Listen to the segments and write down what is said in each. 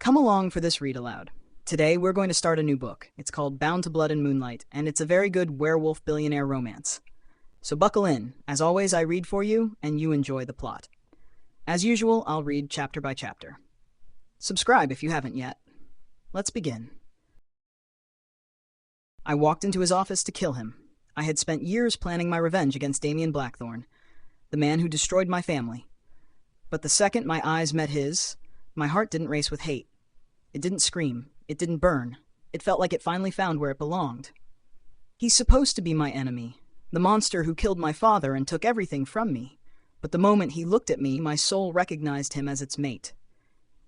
Come along for this read aloud. Today we're going to start a new book. It's called Bound to Blood and Moonlight, and it's a very good werewolf billionaire romance. So buckle in. As always, I read for you, and you enjoy the plot. As usual, I'll read chapter by chapter. Subscribe if you haven't yet. Let's begin. I walked into his office to kill him. I had spent years planning my revenge against Damien Blackthorne, the man who destroyed my family. But the second my eyes met his, my heart didn't race with hate. It didn't scream. It didn't burn. It felt like it finally found where it belonged. He's supposed to be my enemy, the monster who killed my father and took everything from me. But the moment he looked at me, my soul recognized him as its mate.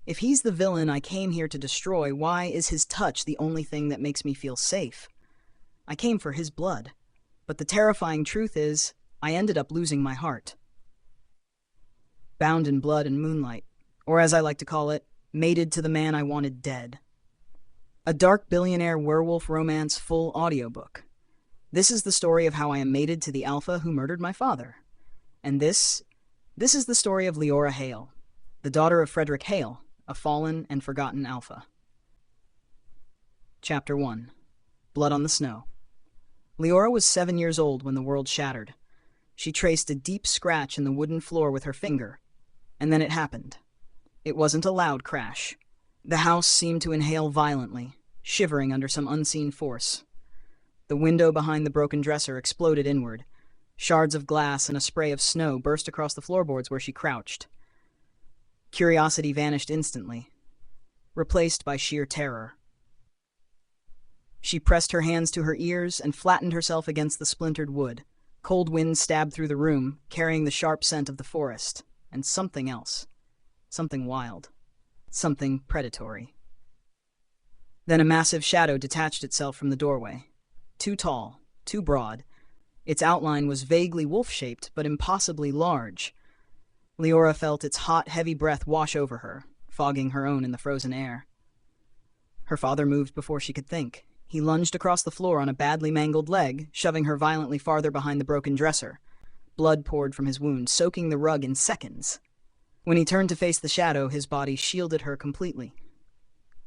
If he's the villain I came here to destroy, why is his touch the only thing that makes me feel safe? I came for his blood. But the terrifying truth is, I ended up losing my heart. Bound in blood and moonlight, or as I like to call it, mated to the man I wanted dead. A dark billionaire werewolf romance full audiobook. This is the story of how I am mated to the alpha who murdered my father. And this is the story of Leora Hale, the daughter of Frederick Hale, a fallen and forgotten alpha. Chapter 1. Blood on the Snow. Leora was 7 years old when the world shattered. She traced a deep scratch in the wooden floor with her finger, and then it happened. It wasn't a loud crash. The house seemed to inhale violently, shivering under some unseen force. The window behind the broken dresser exploded inward. Shards of glass and a spray of snow burst across the floorboards where she crouched. Curiosity vanished instantly, replaced by sheer terror. She pressed her hands to her ears and flattened herself against the splintered wood. Cold winds stabbed through the room, carrying the sharp scent of the forest, and something else. Something wild. Something predatory. Then a massive shadow detached itself from the doorway. Too tall, too broad. Its outline was vaguely wolf-shaped, but impossibly large. Leora felt its hot, heavy breath wash over her, fogging her own in the frozen air. Her father moved before she could think. He lunged across the floor on a badly mangled leg, shoving her violently farther behind the broken dresser. Blood poured from his wound, soaking the rug in seconds. When he turned to face the shadow, his body shielded her completely.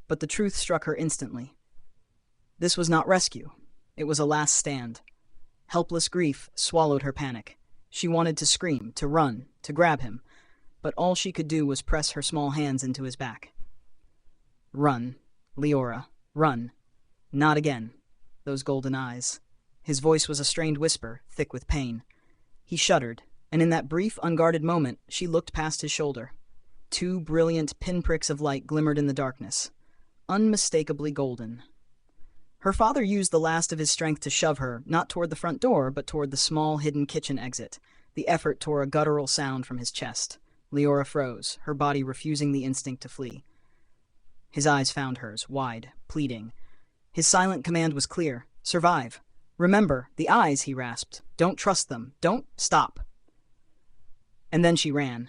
But the truth struck her instantly. This was not rescue. It was a last stand. Helpless grief swallowed her panic. She wanted to scream, to run, to grab him, but all she could do was press her small hands into his back. Run, Leora, run. Not again. Those golden eyes. His voice was a strained whisper, thick with pain. He shuddered, and in that brief, unguarded moment, she looked past his shoulder. 2 brilliant pinpricks of light glimmered in the darkness, unmistakably golden. Her father used the last of his strength to shove her, not toward the front door, but toward the small, hidden kitchen exit. The effort tore a guttural sound from his chest. Leora froze, her body refusing the instinct to flee. His eyes found hers, wide, pleading. His silent command was clear. Survive. Remember, the eyes, he rasped. Don't trust them. Don't stop. And then she ran.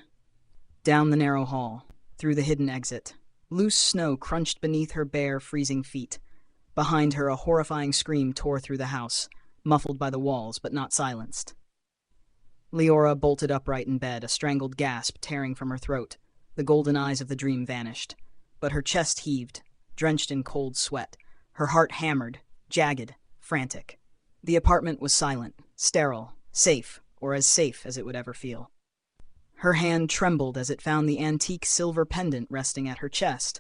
Down the narrow hall, through the hidden exit. Loose snow crunched beneath her bare, freezing feet. Behind her, a horrifying scream tore through the house, muffled by the walls, but not silenced. Leora bolted upright in bed, a strangled gasp tearing from her throat. The golden eyes of the dream vanished. But her chest heaved, drenched in cold sweat. Her heart hammered, jagged, frantic. The apartment was silent, sterile, safe, or as safe as it would ever feel. Her hand trembled as it found the antique silver pendant resting at her chest.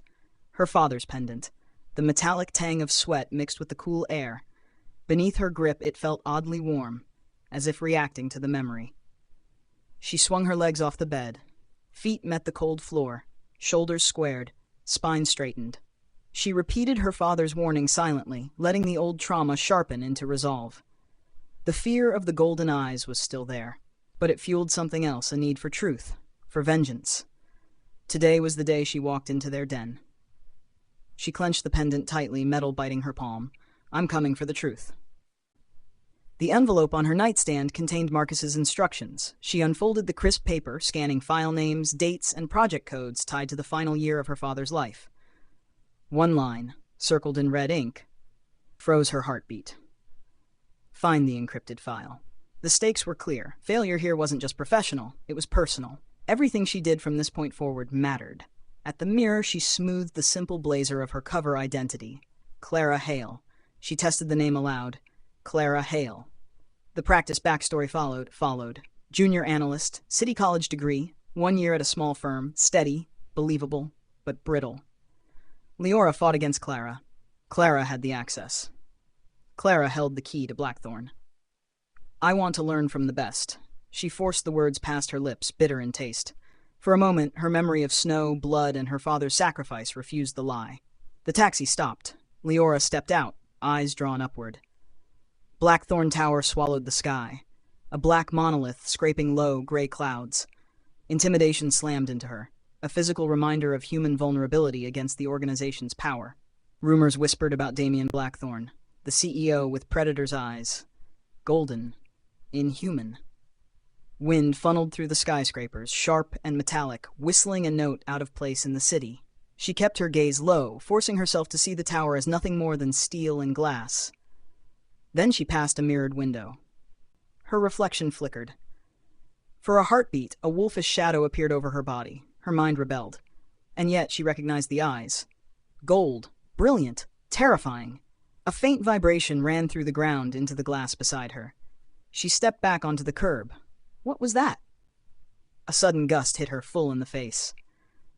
Her father's pendant. The metallic tang of sweat mixed with the cool air. Beneath her grip it felt oddly warm, as if reacting to the memory. She swung her legs off the bed. Feet met the cold floor, shoulders squared, spine straightened. She repeated her father's warning silently, letting the old trauma sharpen into resolve. The fear of the golden eyes was still there, but it fueled something else, a need for truth, for vengeance. Today was the day she walked into their den. She clenched the pendant tightly, metal biting her palm. I'm coming for the truth. The envelope on her nightstand contained Marcus's instructions. She unfolded the crisp paper, scanning file names, dates, and project codes tied to the final year of her father's life. One line, circled in red ink, froze her heartbeat. Find the encrypted file. The stakes were clear. Failure here wasn't just professional, it was personal. Everything she did from this point forward mattered. At the mirror, she smoothed the simple blazer of her cover identity. Clara Hale. She tested the name aloud. Clara Hale. The practice backstory followed. Junior analyst, city college degree, 1 year at a small firm, steady, believable, but brittle. Leora fought against Clara. Clara had the access. Clara held the key to Blackthorn. I want to learn from the best. She forced the words past her lips, bitter in taste. For a moment, her memory of snow, blood, and her father's sacrifice refused the lie. The taxi stopped. Leora stepped out, eyes drawn upward. Blackthorn Tower swallowed the sky, a black monolith scraping low, gray clouds. Intimidation slammed into her, a physical reminder of human vulnerability against the organization's power. Rumors whispered about Damien Blackthorn, the CEO with predator's eyes. Golden. Inhuman. Wind funneled through the skyscrapers, sharp and metallic, whistling a note out of place in the city. She kept her gaze low, forcing herself to see the tower as nothing more than steel and glass. Then she passed a mirrored window. Her reflection flickered. For a heartbeat, a wolfish shadow appeared over her body. Her mind rebelled. And yet she recognized the eyes. Gold, brilliant, terrifying. A faint vibration ran through the ground into the glass beside her. She stepped back onto the curb. What was that? A sudden gust hit her full in the face.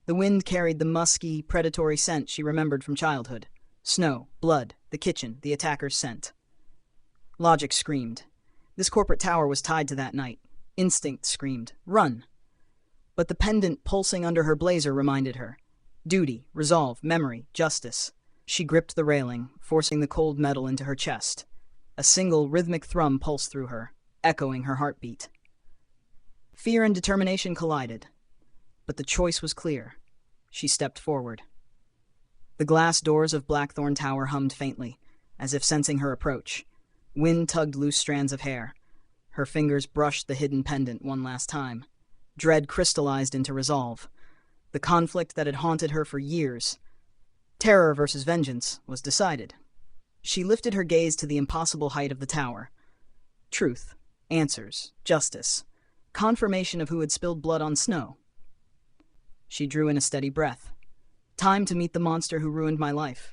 The wind carried the musky, predatory scent she remembered from childhood. Snow, blood, the kitchen, the attacker's scent. Logic screamed. This corporate tower was tied to that night. Instinct screamed, run. But the pendant pulsing under her blazer reminded her. Duty, resolve, memory, justice. She gripped the railing, forcing the cold metal into her chest. A single rhythmic thrum pulsed through her, echoing her heartbeat. Fear and determination collided. But the choice was clear. She stepped forward. The glass doors of Blackthorn Tower hummed faintly, as if sensing her approach. Wind tugged loose strands of hair. Her fingers brushed the hidden pendant one last time. Dread crystallized into resolve. The conflict that had haunted her for years, terror versus vengeance, was decided. She lifted her gaze to the impossible height of the tower. Truth, answers, justice, confirmation of who had spilled blood on snow. She drew in a steady breath. Time to meet the monster who ruined my life.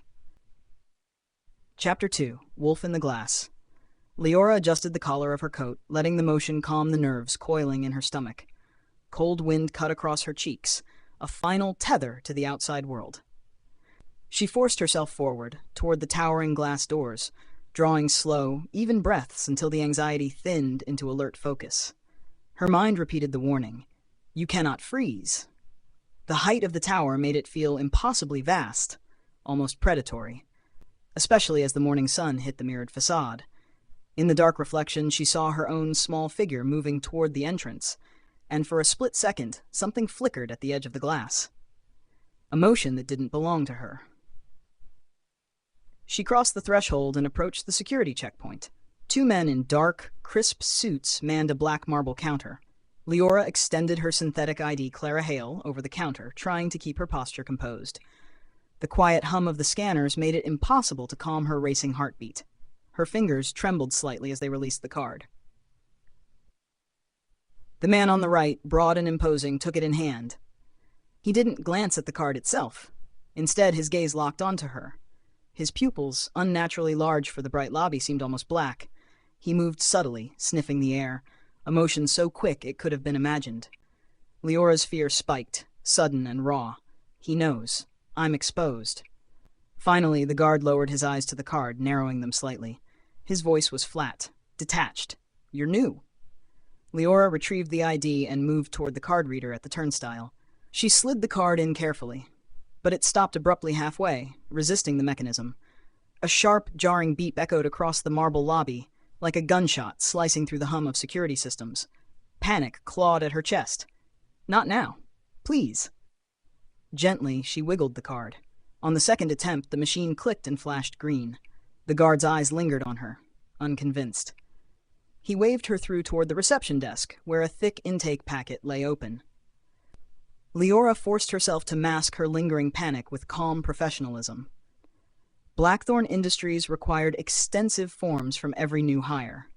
Chapter 2. Wolf in the Glass. Leora adjusted the collar of her coat, letting the motion calm the nerves coiling in her stomach. Cold wind cut across her cheeks, a final tether to the outside world. She forced herself forward, toward the towering glass doors, drawing slow, even breaths until the anxiety thinned into alert focus. Her mind repeated the warning. You cannot freeze. The height of the tower made it feel impossibly vast, almost predatory, especially as the morning sun hit the mirrored facade. In the dark reflection, she saw her own small figure moving toward the entrance, and for a split second, something flickered at the edge of the glass. A motion that didn't belong to her. She crossed the threshold and approached the security checkpoint. 2 men in dark, crisp suits manned a black marble counter. Leora extended her synthetic ID Clara Hale over the counter, trying to keep her posture composed. The quiet hum of the scanners made it impossible to calm her racing heartbeat. Her fingers trembled slightly as they released the card. The man on the right, broad and imposing, took it in hand. He didn't glance at the card itself. Instead, his gaze locked onto her. His pupils, unnaturally large for the bright lobby, seemed almost black. He moved subtly, sniffing the air, a motion so quick it could have been imagined. Leora's fear spiked, sudden and raw. He knows. I'm exposed. Finally, the guard lowered his eyes to the card, narrowing them slightly. His voice was flat, detached. You're new. Leora retrieved the ID and moved toward the card reader at the turnstile. She slid the card in carefully, but it stopped abruptly halfway, resisting the mechanism. A sharp, jarring beep echoed across the marble lobby, like a gunshot slicing through the hum of security systems. Panic clawed at her chest. Not now. Please. Gently, she wiggled the card. On the second attempt, the machine clicked and flashed green. The guard's eyes lingered on her, unconvinced. He waved her through toward the reception desk, where a thick intake packet lay open. Leora forced herself to mask her lingering panic with calm professionalism. Blackthorn Industries required extensive forms from every new hire.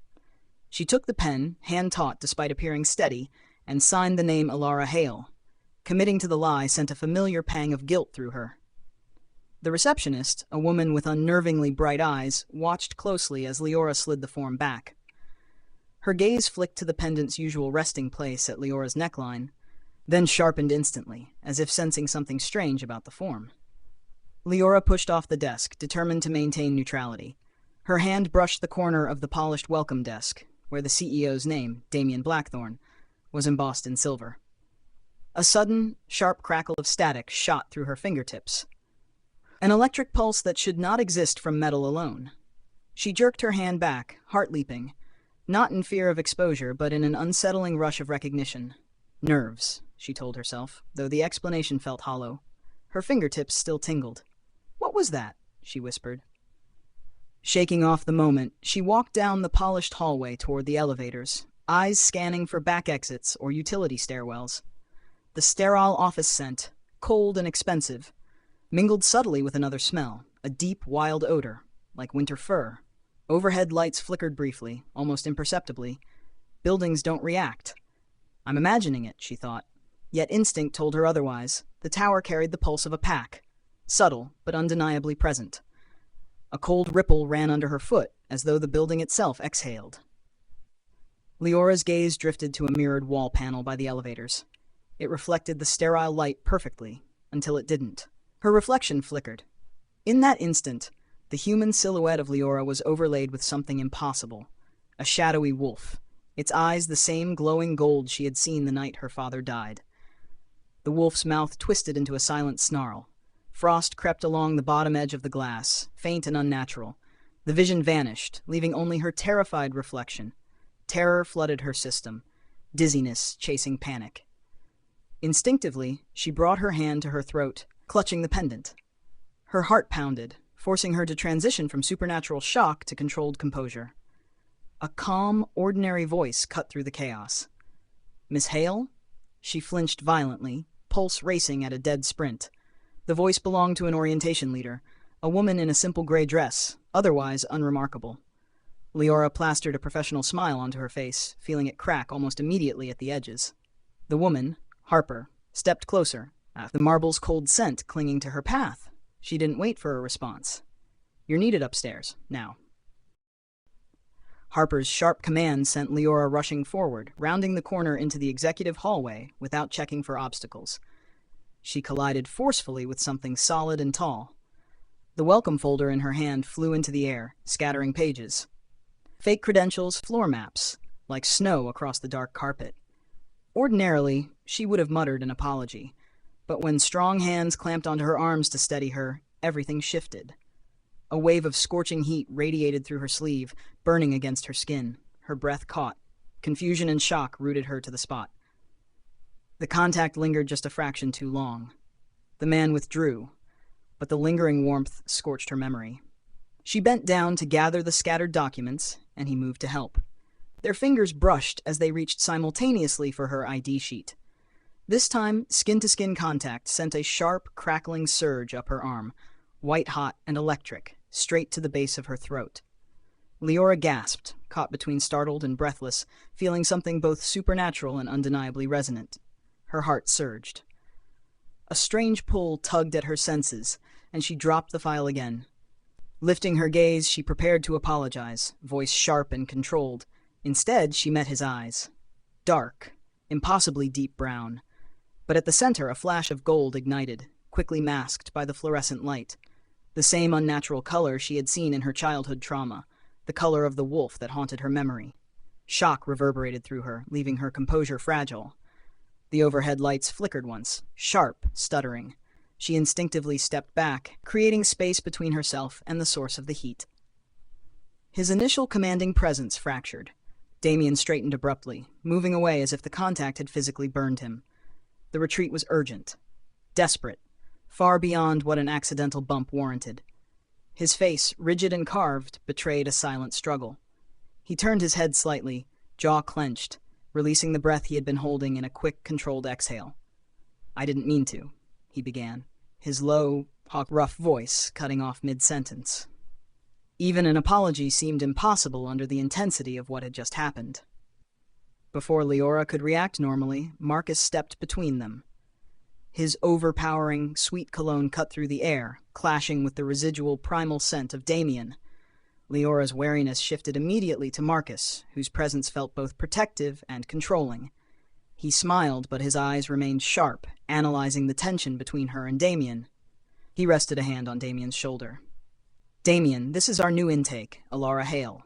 She took the pen, hand-taught despite appearing steady, and signed the name Alara Hale. Committing to the lie sent a familiar pang of guilt through her. The receptionist, a woman with unnervingly bright eyes, watched closely as Leora slid the form back. Her gaze flicked to the pendant's usual resting place at Leora's neckline, then sharpened instantly, as if sensing something strange about the form. Leora pushed off the desk, determined to maintain neutrality. Her hand brushed the corner of the polished welcome desk, where the CEO's name, Damien Blackthorne, was embossed in silver. A sudden, sharp crackle of static shot through her fingertips. An electric pulse that should not exist from metal alone. She jerked her hand back, heart leaping, not in fear of exposure, but in an unsettling rush of recognition. Nerves, she told herself, though the explanation felt hollow. Her fingertips still tingled. "What was that?" she whispered. Shaking off the moment, she walked down the polished hallway toward the elevators, eyes scanning for back exits or utility stairwells. The sterile office scent, cold and expensive, mingled subtly with another smell, a deep, wild odor, like winter fur. Overhead lights flickered briefly, almost imperceptibly. Buildings don't react. I'm imagining it, she thought. Yet instinct told her otherwise. The tower carried the pulse of a pack, subtle but undeniably present. A cold ripple ran under her foot, as though the building itself exhaled. Leora's gaze drifted to a mirrored wall panel by the elevators. It reflected the sterile light perfectly, until it didn't. Her reflection flickered. In that instant, the human silhouette of Leora was overlaid with something impossible. A shadowy wolf, its eyes the same glowing gold she had seen the night her father died. The wolf's mouth twisted into a silent snarl. Frost crept along the bottom edge of the glass, faint and unnatural. The vision vanished, leaving only her terrified reflection. Terror flooded her system, dizziness chasing panic. Instinctively, she brought her hand to her throat, clutching the pendant. Her heart pounded, forcing her to transition from supernatural shock to controlled composure. A calm, ordinary voice cut through the chaos. "Miss Hale?" She flinched violently, pulse racing at a dead sprint. The voice belonged to an orientation leader, a woman in a simple gray dress, otherwise unremarkable. Leora plastered a professional smile onto her face, feeling it crack almost immediately at the edges. The woman, Harper, stepped closer, the marble's cold scent clinging to her path. She didn't wait for a response. "You're needed upstairs, now." Harper's sharp command sent Leora rushing forward, rounding the corner into the executive hallway without checking for obstacles. She collided forcefully with something solid and tall. The welcome folder in her hand flew into the air, scattering pages. Fake credentials, floor maps, like snow across the dark carpet. Ordinarily, she would have muttered an apology, but when strong hands clamped onto her arms to steady her, everything shifted. A wave of scorching heat radiated through her sleeve, burning against her skin. Her breath caught. Confusion and shock rooted her to the spot. The contact lingered just a fraction too long. The man withdrew, but the lingering warmth scorched her memory. She bent down to gather the scattered documents, and he moved to help. Their fingers brushed as they reached simultaneously for her ID sheet. This time, skin-to-skin contact sent a sharp, crackling surge up her arm, white-hot and electric, straight to the base of her throat. Leora gasped, caught between startled and breathless, feeling something both supernatural and undeniably resonant. Her heart surged. A strange pull tugged at her senses, and she dropped the file again. Lifting her gaze, she prepared to apologize, voice sharp and controlled. Instead, she met his eyes. Dark, impossibly deep brown. But at the center, a flash of gold ignited, quickly masked by the fluorescent light. The same unnatural color she had seen in her childhood trauma, the color of the wolf that haunted her memory. Shock reverberated through her, leaving her composure fragile. The overhead lights flickered once, sharp, stuttering. She instinctively stepped back, creating space between herself and the source of the heat. His initial commanding presence fractured. Damien straightened abruptly, moving away as if the contact had physically burned him. The retreat was urgent, desperate, far beyond what an accidental bump warranted. His face, rigid and carved, betrayed a silent struggle. He turned his head slightly, jaw clenched, releasing the breath he had been holding in a quick, controlled exhale. "I didn't mean to," he began, his low, rough voice cutting off mid-sentence. Even an apology seemed impossible under the intensity of what had just happened. Before Leora could react normally, Marcus stepped between them. His overpowering, sweet cologne cut through the air, clashing with the residual primal scent of Damien. Leora's wariness shifted immediately to Marcus, whose presence felt both protective and controlling. He smiled, but his eyes remained sharp, analyzing the tension between her and Damien. He rested a hand on Damien's shoulder. "Damien, this is our new intake, Alara Hale."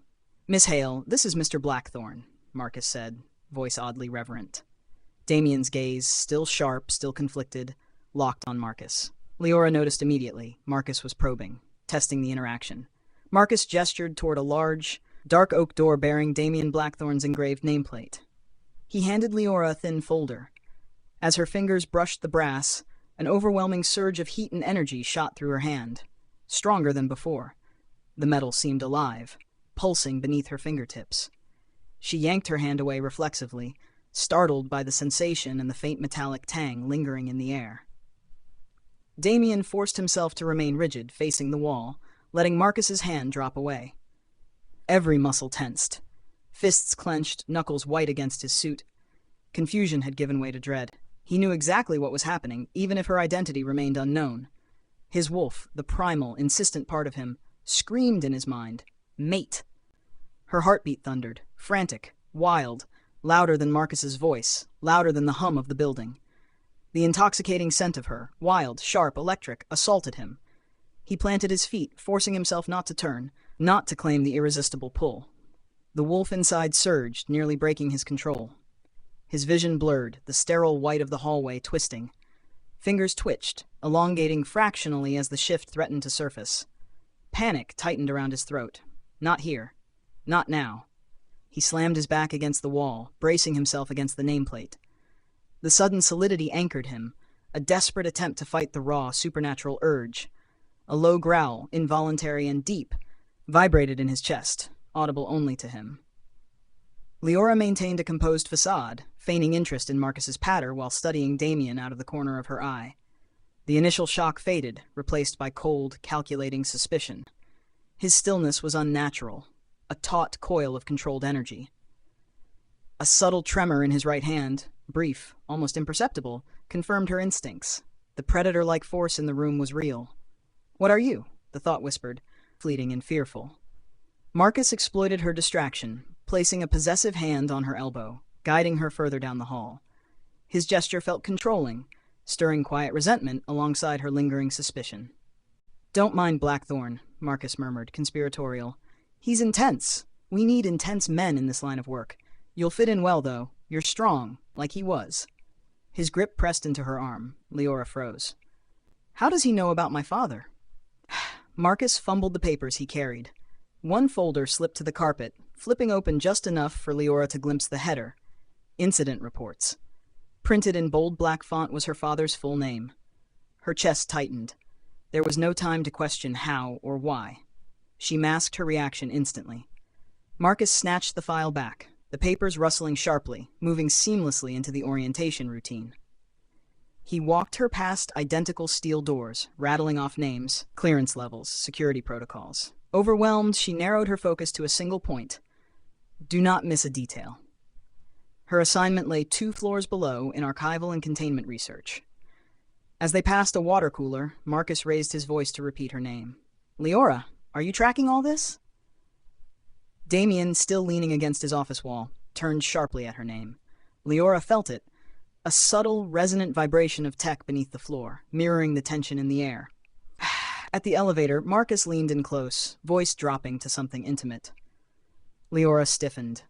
"Miss Hale, this is Mr. Blackthorne," Marcus said, voice oddly reverent. Damien's gaze, still sharp, still conflicted, locked on Marcus. Leora noticed immediately. Marcus was probing, testing the interaction. Marcus gestured toward a large, dark oak door bearing Damien Blackthorne's engraved nameplate. He handed Leora a thin folder. As her fingers brushed the brass, an overwhelming surge of heat and energy shot through her hand, stronger than before. The metal seemed alive, pulsing beneath her fingertips. She yanked her hand away reflexively, startled by the sensation and the faint metallic tang lingering in the air. Damien forced himself to remain rigid, facing the wall, letting Marcus's hand drop away. Every muscle tensed, fists clenched, knuckles white against his suit. Confusion had given way to dread. He knew exactly what was happening, even if her identity remained unknown. His wolf, the primal, insistent part of him, screamed in his mind, "Mate!" Her heartbeat thundered, frantic, wild, louder than Marcus's voice, louder than the hum of the building. The intoxicating scent of her, wild, sharp, electric, assaulted him. He planted his feet, forcing himself not to turn, not to claim the irresistible pull. The wolf inside surged, nearly breaking his control. His vision blurred, the sterile white of the hallway twisting. Fingers twitched, elongating fractionally as the shift threatened to surface. Panic tightened around his throat. Not here. Not now. He slammed his back against the wall, bracing himself against the nameplate. The sudden solidity anchored him, a desperate attempt to fight the raw, supernatural urge. A low growl, involuntary and deep, vibrated in his chest, audible only to him. Leora maintained a composed facade, feigning interest in Marcus's patter while studying Damien out of the corner of her eye. The initial shock faded, replaced by cold, calculating suspicion. His stillness was unnatural, a taut coil of controlled energy. A subtle tremor in his right hand, brief, almost imperceptible, confirmed her instincts. The predator-like force in the room was real. "What are you?" the thought whispered, fleeting and fearful. Marcus exploited her distraction, placing a possessive hand on her elbow, guiding her further down the hall. His gesture felt controlling, stirring quiet resentment alongside her lingering suspicion. "Don't mind Blackthorne," Marcus murmured, conspiratorial. "He's intense. We need intense men in this line of work. You'll fit in well, though. You're strong, like he was." His grip pressed into her arm. Leora froze. "How does he know about my father?" Marcus fumbled the papers he carried. One folder slipped to the carpet, flipping open just enough for Leora to glimpse the header. Incident reports. Printed in bold black font was her father's full name. Her chest tightened. There was no time to question how or why. She masked her reaction instantly. Marcus snatched the file back, the papers rustling sharply, moving seamlessly into the orientation routine. He walked her past identical steel doors, rattling off names, clearance levels, security protocols. Overwhelmed, she narrowed her focus to a single point. Do not miss a detail. Her assignment lay 2 floors below in archival and containment research. As they passed a water cooler, Marcus raised his voice to repeat her name. "Leora, are you tracking all this?" Damien, still leaning against his office wall, turned sharply at her name. Leora felt it, a subtle, resonant vibration of tech beneath the floor, mirroring the tension in the air. At the elevator, Marcus leaned in close, voice dropping to something intimate. Leora stiffened.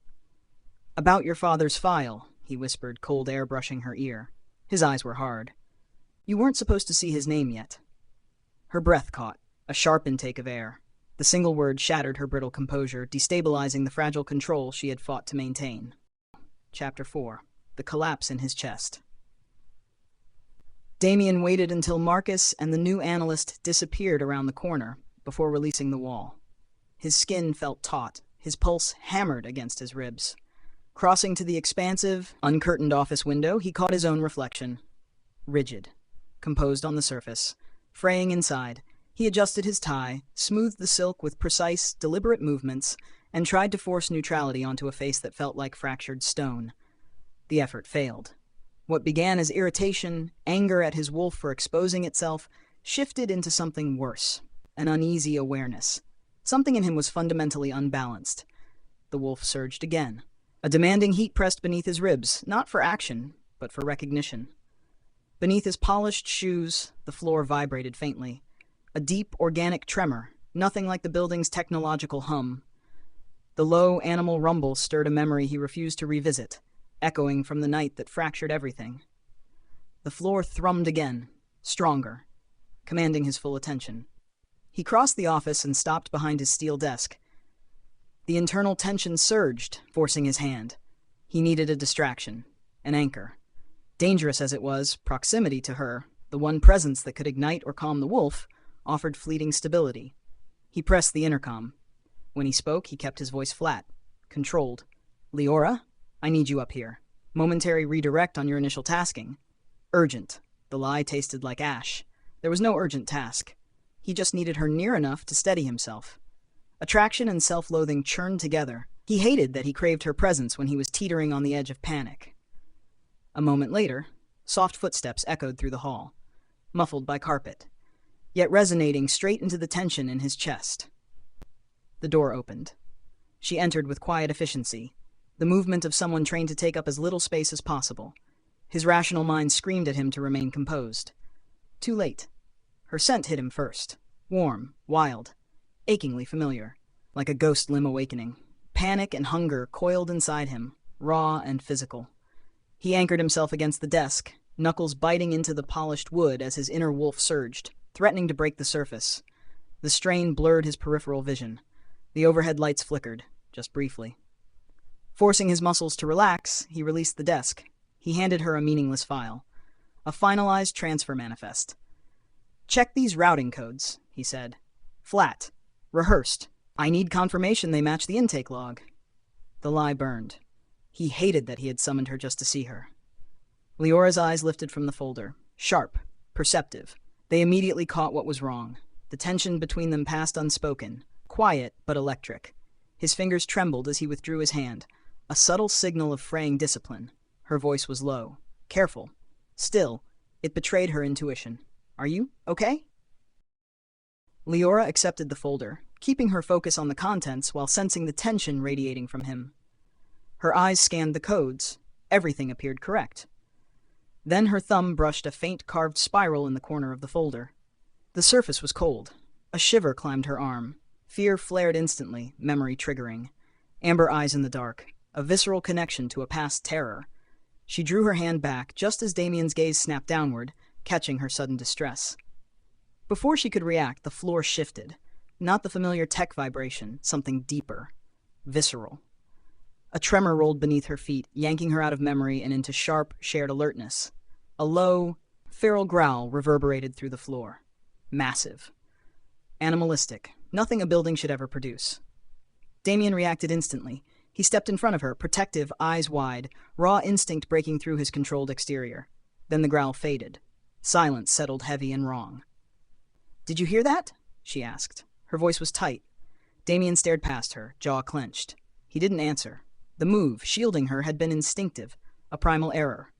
"About your father's file," he whispered, cold air brushing her ear. His eyes were hard. "You weren't supposed to see his name yet." Her breath caught, a sharp intake of air. The single word shattered her brittle composure, destabilizing the fragile control she had fought to maintain. Chapter 4. The collapse in his chest. Damien waited until Marcus and the new analyst disappeared around the corner before releasing the wall. His skin felt taut, his pulse hammered against his ribs. Crossing to the expansive, uncurtained office window, he caught his own reflection. Rigid, composed on the surface, fraying inside, he adjusted his tie, smoothed the silk with precise, deliberate movements, and tried to force neutrality onto a face that felt like fractured stone. The effort failed. What began as irritation, anger at his wolf for exposing itself, shifted into something worse, an uneasy awareness. Something in him was fundamentally unbalanced. The wolf surged again. A demanding heat pressed beneath his ribs, not for action, but for recognition. Beneath his polished shoes, the floor vibrated faintly. A deep, organic tremor, nothing like the building's technological hum. The low, animal rumble stirred a memory he refused to revisit, echoing from the night that fractured everything. The floor thrummed again, stronger, commanding his full attention. He crossed the office and stopped behind his steel desk. The internal tension surged, forcing his hand. He needed a distraction, an anchor. Dangerous as it was, proximity to her, the one presence that could ignite or calm the wolf, offered fleeting stability. He pressed the intercom. When he spoke, he kept his voice flat, controlled. "Leora, I need you up here. Momentary redirect on your initial tasking. Urgent." The lie tasted like ash. There was no urgent task. He just needed her near enough to steady himself. Attraction and self-loathing churned together. He hated that he craved her presence when he was teetering on the edge of panic. A moment later, soft footsteps echoed through the hall, muffled by carpet, yet resonating straight into the tension in his chest. The door opened. She entered with quiet efficiency, the movement of someone trained to take up as little space as possible. His rational mind screamed at him to remain composed. Too late. Her scent hit him first. Warm, wild, achingly familiar, like a ghost limb awakening. Panic and hunger coiled inside him, raw and physical. He anchored himself against the desk, knuckles biting into the polished wood as his inner wolf surged, threatening to break the surface. The strain blurred his peripheral vision. The overhead lights flickered, just briefly. Forcing his muscles to relax, he released the desk. He handed her a meaningless file. A finalized transfer manifest. "Check these routing codes," he said. "Flat. Rehearsed. I need confirmation they match the intake log." The lie burned. He hated that he had summoned her just to see her. Leora's eyes lifted from the folder. Sharp. Perceptive. They immediately caught what was wrong. The tension between them passed unspoken. Quiet, but electric. His fingers trembled as he withdrew his hand. A subtle signal of fraying discipline. Her voice was low. Careful. Still, it betrayed her intuition. "Are you okay?" Leora accepted the folder, keeping her focus on the contents while sensing the tension radiating from him. Her eyes scanned the codes. Everything appeared correct. Then her thumb brushed a faint carved spiral in the corner of the folder. The surface was cold. A shiver climbed her arm. Fear flared instantly, memory triggering. Amber eyes in the dark, a visceral connection to a past terror. She drew her hand back just as Damien's gaze snapped downward, catching her sudden distress. Before she could react, the floor shifted. Not the familiar tech vibration, something deeper, visceral. A tremor rolled beneath her feet, yanking her out of memory and into sharp, shared alertness. A low, feral growl reverberated through the floor. Massive. Animalistic. Nothing a building should ever produce. Damien reacted instantly. He stepped in front of her, protective, eyes wide, raw instinct breaking through his controlled exterior. Then the growl faded. Silence settled heavy and wrong. "Did you hear that?" she asked. Her voice was tight. Damien stared past her, jaw clenched. He didn't answer. The move, shielding her, had been instinctive, a primal error.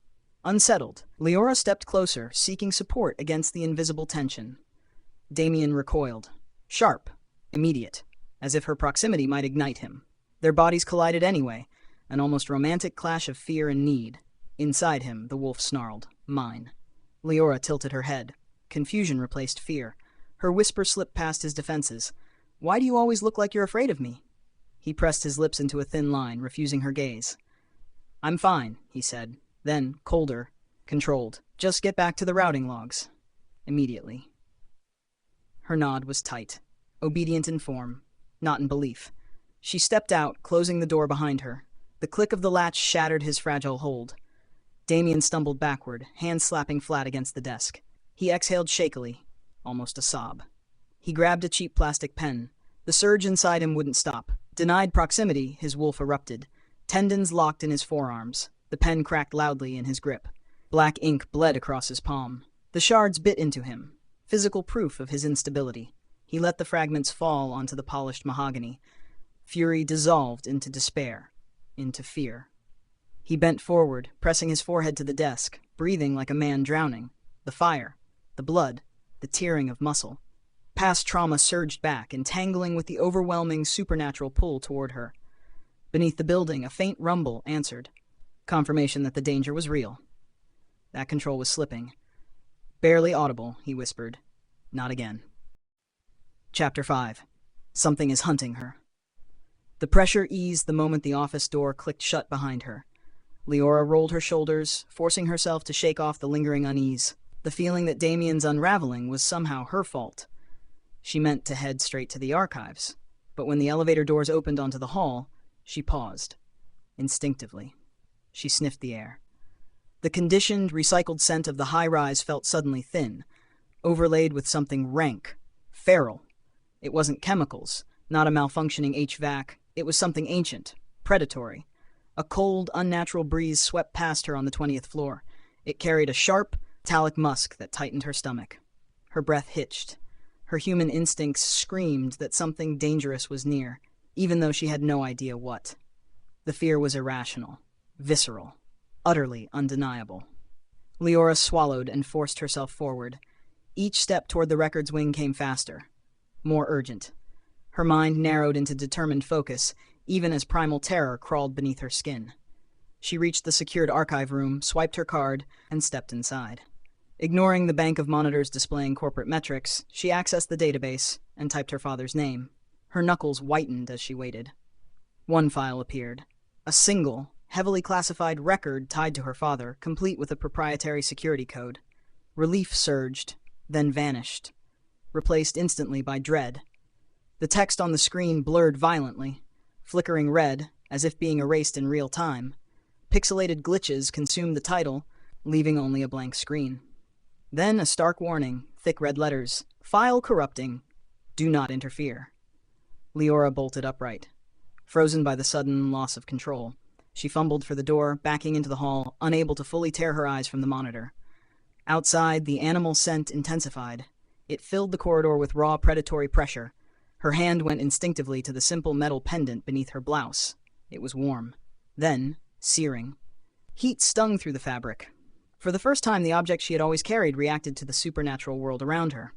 Unsettled, Leora stepped closer, seeking support against the invisible tension. Damien recoiled. Sharp, immediate, as if her proximity might ignite him. Their bodies collided anyway, an almost romantic clash of fear and need. Inside him, the wolf snarled, "Mine." Leora tilted her head. Confusion replaced fear. Her whisper slipped past his defenses. "Why do you always look like you're afraid of me?" He pressed his lips into a thin line, refusing her gaze. "I'm fine," he said. Then, colder, controlled. "Just get back to the routing logs." Immediately. Her nod was tight, obedient in form, not in belief. She stepped out, closing the door behind her. The click of the latch shattered his fragile hold. Damien stumbled backward, hands slapping flat against the desk. He exhaled shakily, almost a sob. He grabbed a cheap plastic pen. The surge inside him wouldn't stop. Denied proximity, his wolf erupted. Tendons locked in his forearms. The pen cracked loudly in his grip. Black ink bled across his palm. The shards bit into him, physical proof of his instability. He let the fragments fall onto the polished mahogany. Fury dissolved into despair, into fear. He bent forward, pressing his forehead to the desk, breathing like a man drowning. The fire, the blood, the tearing of muscle. Past trauma surged back, entangling with the overwhelming supernatural pull toward her. Beneath the building, a faint rumble answered. Confirmation that the danger was real. That control was slipping. Barely audible, he whispered. Not again. Chapter 5. Something is hunting her. The pressure eased the moment the office door clicked shut behind her. Leora rolled her shoulders, forcing herself to shake off the lingering unease, the feeling that Damien's unraveling was somehow her fault. She meant to head straight to the archives, but when the elevator doors opened onto the hall, she paused. Instinctively, she sniffed the air. The conditioned, recycled scent of the high-rise felt suddenly thin, overlaid with something rank, feral. It wasn't chemicals, not a malfunctioning HVAC. It was something ancient, predatory. A cold, unnatural breeze swept past her on the 20th floor. It carried a sharp, metallic musk that tightened her stomach. Her breath hitched. Her human instincts screamed that something dangerous was near, even though she had no idea what. The fear was irrational, visceral, utterly undeniable. Leora swallowed and forced herself forward. Each step toward the records wing came faster, more urgent. Her mind narrowed into determined focus, even as primal terror crawled beneath her skin. She reached the secured archive room, swiped her card, and stepped inside. Ignoring the bank of monitors displaying corporate metrics, she accessed the database and typed her father's name. Her knuckles whitened as she waited. One file appeared. A single, heavily classified record tied to her father, complete with a proprietary security code. Relief surged, then vanished, replaced instantly by dread. The text on the screen blurred violently, flickering red as if being erased in real time. Pixelated glitches consumed the title, leaving only a blank screen. Then a stark warning, thick red letters, file corrupting, do not interfere. Leora bolted upright, frozen by the sudden loss of control. She fumbled for the door, backing into the hall, unable to fully tear her eyes from the monitor. Outside, the animal scent intensified. It filled the corridor with raw predatory pressure. Her hand went instinctively to the simple metal pendant beneath her blouse. It was warm. Then, searing. Heat stung through the fabric. For the first time, the object she had always carried reacted to the supernatural world around her.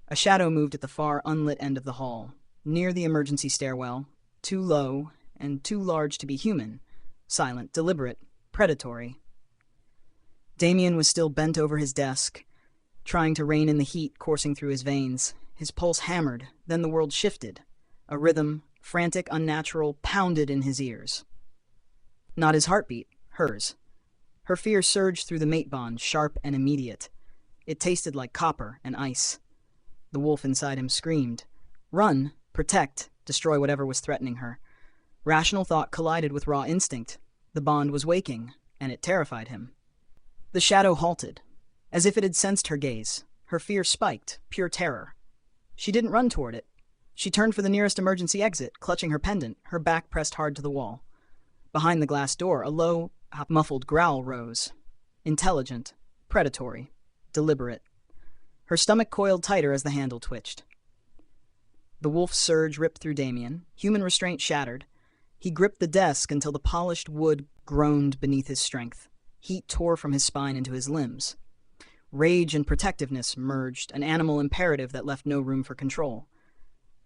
A shadow moved at the far, unlit end of the hall, near the emergency stairwell, too low and too large to be human, silent, deliberate, predatory. Damien was still bent over his desk, trying to rein in the heat coursing through his veins. His pulse hammered, then the world shifted. A rhythm, frantic, unnatural, pounded in his ears. Not his heartbeat, hers. Her fear surged through the mate bond, sharp and immediate. It tasted like copper and ice. The wolf inside him screamed. Run, protect, destroy whatever was threatening her. Rational thought collided with raw instinct. The bond was waking, and it terrified him. The shadow halted, as if it had sensed her gaze. Her fear spiked, pure terror. She didn't run toward it. She turned for the nearest emergency exit, clutching her pendant, her back pressed hard to the wall. Behind the glass door, a low, muffled growl rose. Intelligent, predatory, deliberate. Her stomach coiled tighter as the handle twitched. The wolf's surge ripped through Damien. Human restraint shattered. He gripped the desk until the polished wood groaned beneath his strength. Heat tore from his spine into his limbs. Rage and protectiveness merged, an animal imperative that left no room for control.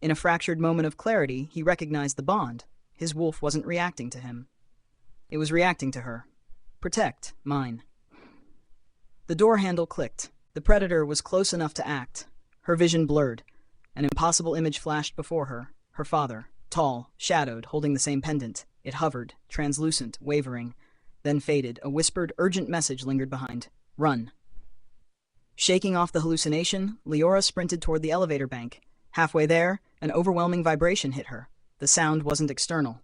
In a fractured moment of clarity, he recognized the bond. His wolf wasn't reacting to him. It was reacting to her. Protect, mine. The door handle clicked. The predator was close enough to act. Her vision blurred. An impossible image flashed before her. Her father, tall, shadowed, holding the same pendant. It hovered, translucent, wavering, then faded. A whispered, urgent message lingered behind. Run. Shaking off the hallucination, Leora sprinted toward the elevator bank. Halfway there, an overwhelming vibration hit her. The sound wasn't external.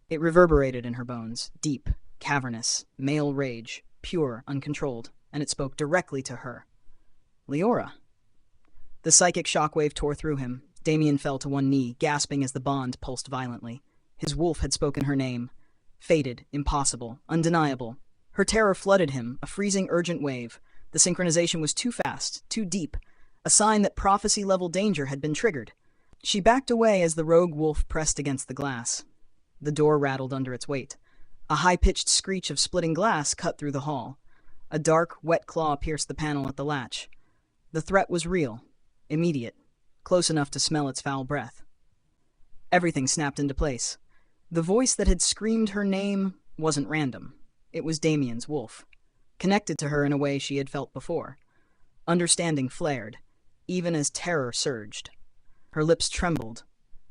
It reverberated in her bones, deep, cavernous, male rage, pure, uncontrolled, and it spoke directly to her. Leora. The psychic shockwave tore through him. Damien fell to one knee, gasping as the bond pulsed violently. His wolf had spoken her name. Fated, impossible, undeniable. Her terror flooded him, a freezing, urgent wave. The synchronization was too fast, too deep, a sign that prophecy-level danger had been triggered. She backed away as the rogue wolf pressed against the glass. The door rattled under its weight. A high-pitched screech of splitting glass cut through the hall. A dark, wet claw pierced the panel at the latch. The threat was real, immediate, close enough to smell its foul breath. Everything snapped into place. The voice that had screamed her name wasn't random. It was Damien's wolf, connected to her in a way she had felt before. Understanding flared, even as terror surged. Her lips trembled.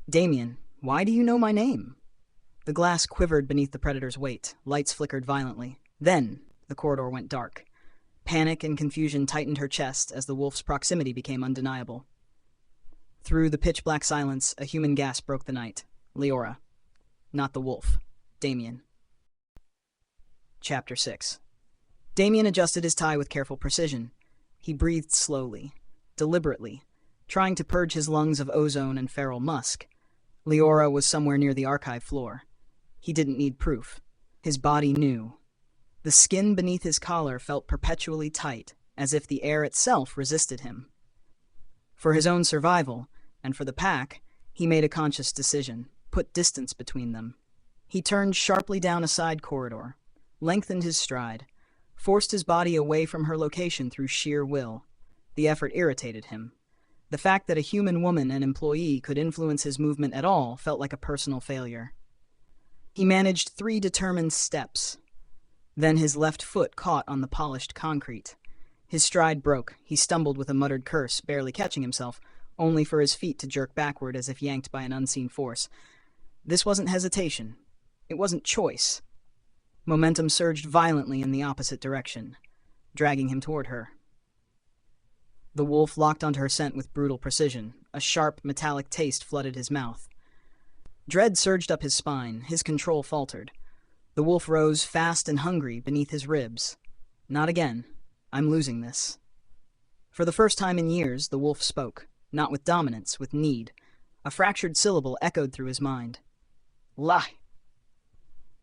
"Damien, why do you know my name?" The glass quivered beneath the predator's weight. Lights flickered violently. Then, the corridor went dark. Panic and confusion tightened her chest as the wolf's proximity became undeniable. Through the pitch-black silence, a human gasp broke the night. Leora. Not the wolf. Damien. Chapter 6. Damien adjusted his tie with careful precision. He breathed slowly, deliberately, trying to purge his lungs of ozone and feral musk. Leora was somewhere near the archive floor. He didn't need proof. His body knew. The skin beneath his collar felt perpetually tight, as if the air itself resisted him. For his own survival, and for the pack, he made a conscious decision, put distance between them. He turned sharply down a side corridor, lengthened his stride, forced his body away from her location through sheer will. The effort irritated him. The fact that a human woman and employee could influence his movement at all felt like a personal failure. He managed 3 determined steps. Then his left foot caught on the polished concrete. His stride broke. He stumbled with a muttered curse, barely catching himself, only for his feet to jerk backward as if yanked by an unseen force. This wasn't hesitation. It wasn't choice. Momentum surged violently in the opposite direction, dragging him toward her. The wolf locked onto her scent with brutal precision. A sharp, metallic taste flooded his mouth. Dread surged up his spine. His control faltered. The wolf rose, fast and hungry, beneath his ribs. Not again. I'm losing this. For the first time in years, the wolf spoke, not with dominance, with need. A fractured syllable echoed through his mind. Lie.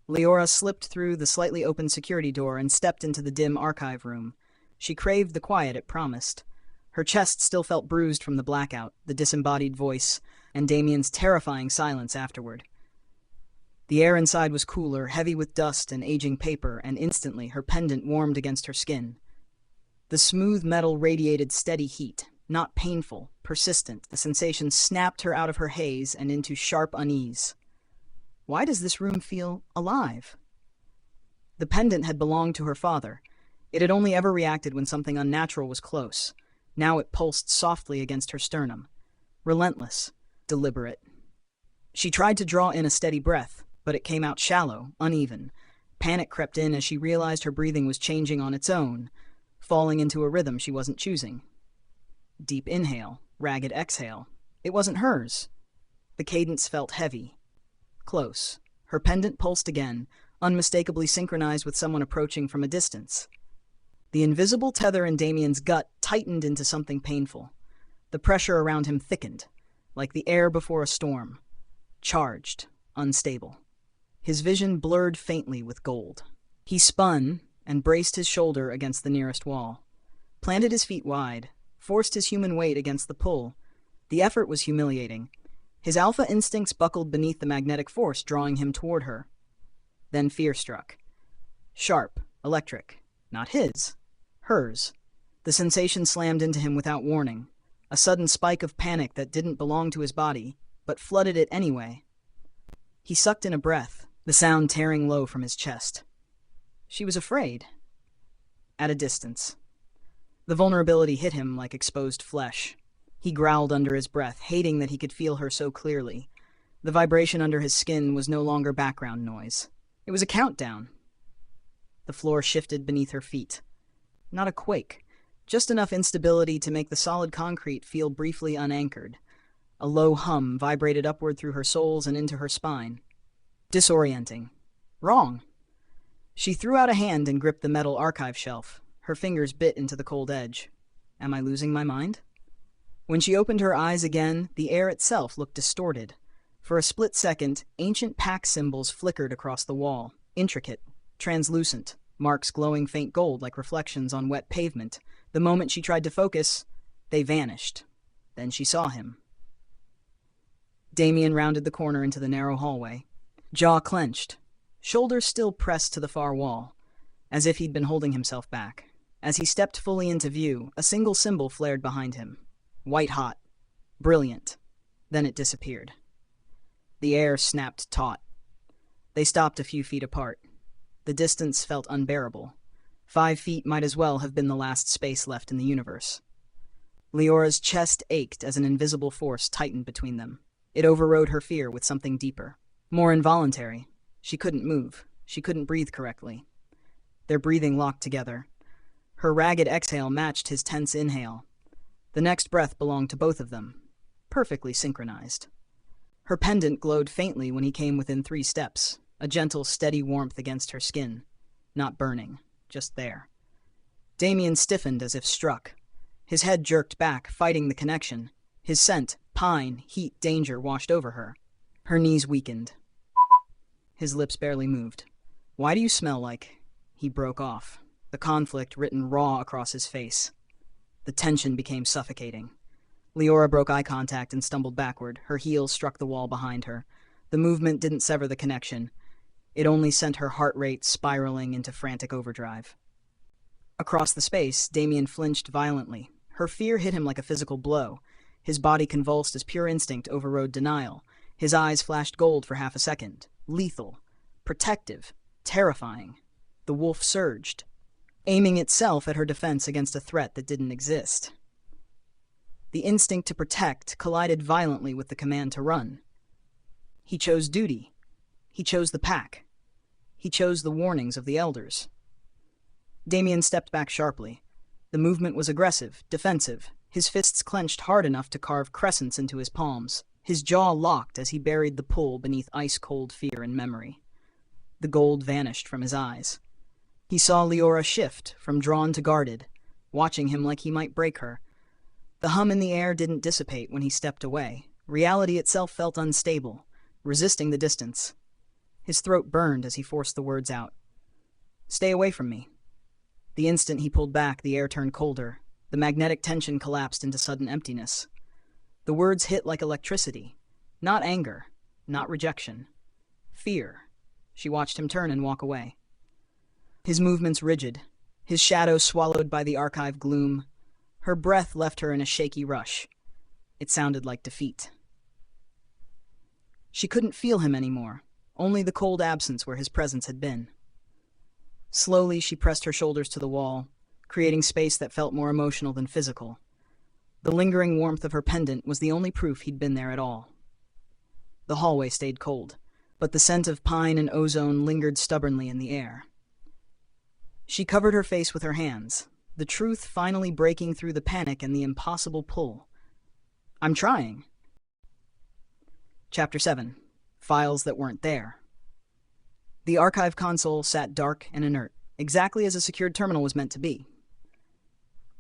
Leora slipped through the slightly open security door and stepped into the dim archive room. She craved the quiet it promised. Her chest still felt bruised from the blackout, the disembodied voice, and Damien's terrifying silence afterward. The air inside was cooler, heavy with dust and aging paper, and instantly her pendant warmed against her skin. The smooth metal radiated steady heat, not painful, persistent. The sensation snapped her out of her haze and into sharp unease. Why does this room feel alive? The pendant had belonged to her father. It had only ever reacted when something unnatural was close. Now it pulsed softly against her sternum. Relentless, deliberate. She tried to draw in a steady breath, but it came out shallow, uneven. Panic crept in as she realized her breathing was changing on its own, falling into a rhythm she wasn't choosing. Deep inhale, ragged exhale. It wasn't hers. The cadence felt heavy. Close. Her pendant pulsed again, unmistakably synchronized with someone approaching from a distance. The invisible tether in Damien's gut tightened into something painful. The pressure around him thickened, like the air before a storm. Charged, unstable. His vision blurred faintly with gold. He spun and braced his shoulder against the nearest wall. Planted his feet wide, forced his human weight against the pull. The effort was humiliating. His alpha instincts buckled beneath the magnetic force drawing him toward her. Then fear struck. Sharp, electric. Not his. Hers. The sensation slammed into him without warning. A sudden spike of panic that didn't belong to his body, but flooded it anyway. He sucked in a breath, the sound tearing low from his chest. She was afraid. At a distance. The vulnerability hit him like exposed flesh. He growled under his breath, hating that he could feel her so clearly. The vibration under his skin was no longer background noise. It was a countdown. The floor shifted beneath her feet. Not a quake, just enough instability to make the solid concrete feel briefly unanchored. A low hum vibrated upward through her soles and into her spine. Disorienting. Wrong. She threw out a hand and gripped the metal archive shelf. Her fingers bit into the cold edge. Am I losing my mind? When she opened her eyes again, the air itself looked distorted. For a split second, ancient pack symbols flickered across the wall, intricate, translucent, marks glowing faint gold like reflections on wet pavement. The moment she tried to focus, they vanished. Then she saw him. Damien rounded the corner into the narrow hallway. Jaw clenched. shoulders still pressed to the far wall, as if he'd been holding himself back. As he stepped fully into view, a single symbol flared behind him. White hot. Brilliant. Then it disappeared. The air snapped taut. They stopped a few feet apart. The distance felt unbearable. 5 feet might as well have been the last space left in the universe. Leora's chest ached as an invisible force tightened between them. It overrode her fear with something deeper, more involuntary. She couldn't move. She couldn't breathe correctly. Their breathing locked together. Her ragged exhale matched his tense inhale. The next breath belonged to both of them, perfectly synchronized. Her pendant glowed faintly when he came within 3 steps, a gentle, steady warmth against her skin. Not burning, just there. Damien stiffened as if struck. His head jerked back, fighting the connection. His scent, pine, heat, danger washed over her. Her knees weakened. His lips barely moved. "Why do you smell like—" He broke off, the conflict written raw across his face. The tension became suffocating. Leora broke eye contact and stumbled backward. Her heels struck the wall behind her. The movement didn't sever the connection. It only sent her heart rate spiraling into frantic overdrive. Across the space, Damien flinched violently. Her fear hit him like a physical blow. His body convulsed as pure instinct overrode denial. His eyes flashed gold for half a second. Lethal. Protective. Terrifying. The wolf surged, aiming itself at her defense against a threat that didn't exist. The instinct to protect collided violently with the command to run. He chose duty. He chose the pack. He chose the warnings of the elders. Damien stepped back sharply. The movement was aggressive, defensive. His fists clenched hard enough to carve crescents into his palms. His jaw locked as he buried the pull beneath ice-cold fear and memory. The gold vanished from his eyes. He saw Leora shift from drawn to guarded, watching him like he might break her. The hum in the air didn't dissipate when he stepped away. Reality itself felt unstable, resisting the distance. His throat burned as he forced the words out. "Stay away from me." The instant he pulled back, the air turned colder. The magnetic tension collapsed into sudden emptiness. The words hit like electricity. Not anger, not rejection. Fear. She watched him turn and walk away. His movements rigid, his shadow swallowed by the archive gloom. Her breath left her in a shaky rush. It sounded like defeat. She couldn't feel him anymore, only the cold absence where his presence had been. Slowly, she pressed her shoulders to the wall, creating space that felt more emotional than physical. The lingering warmth of her pendant was the only proof he'd been there at all. The hallway stayed cold, but the scent of pine and ozone lingered stubbornly in the air. She covered her face with her hands, the truth finally breaking through the panic and the impossible pull. "I'm trying." Chapter 7. Files that weren't there. The archive console sat dark and inert, exactly as a secured terminal was meant to be.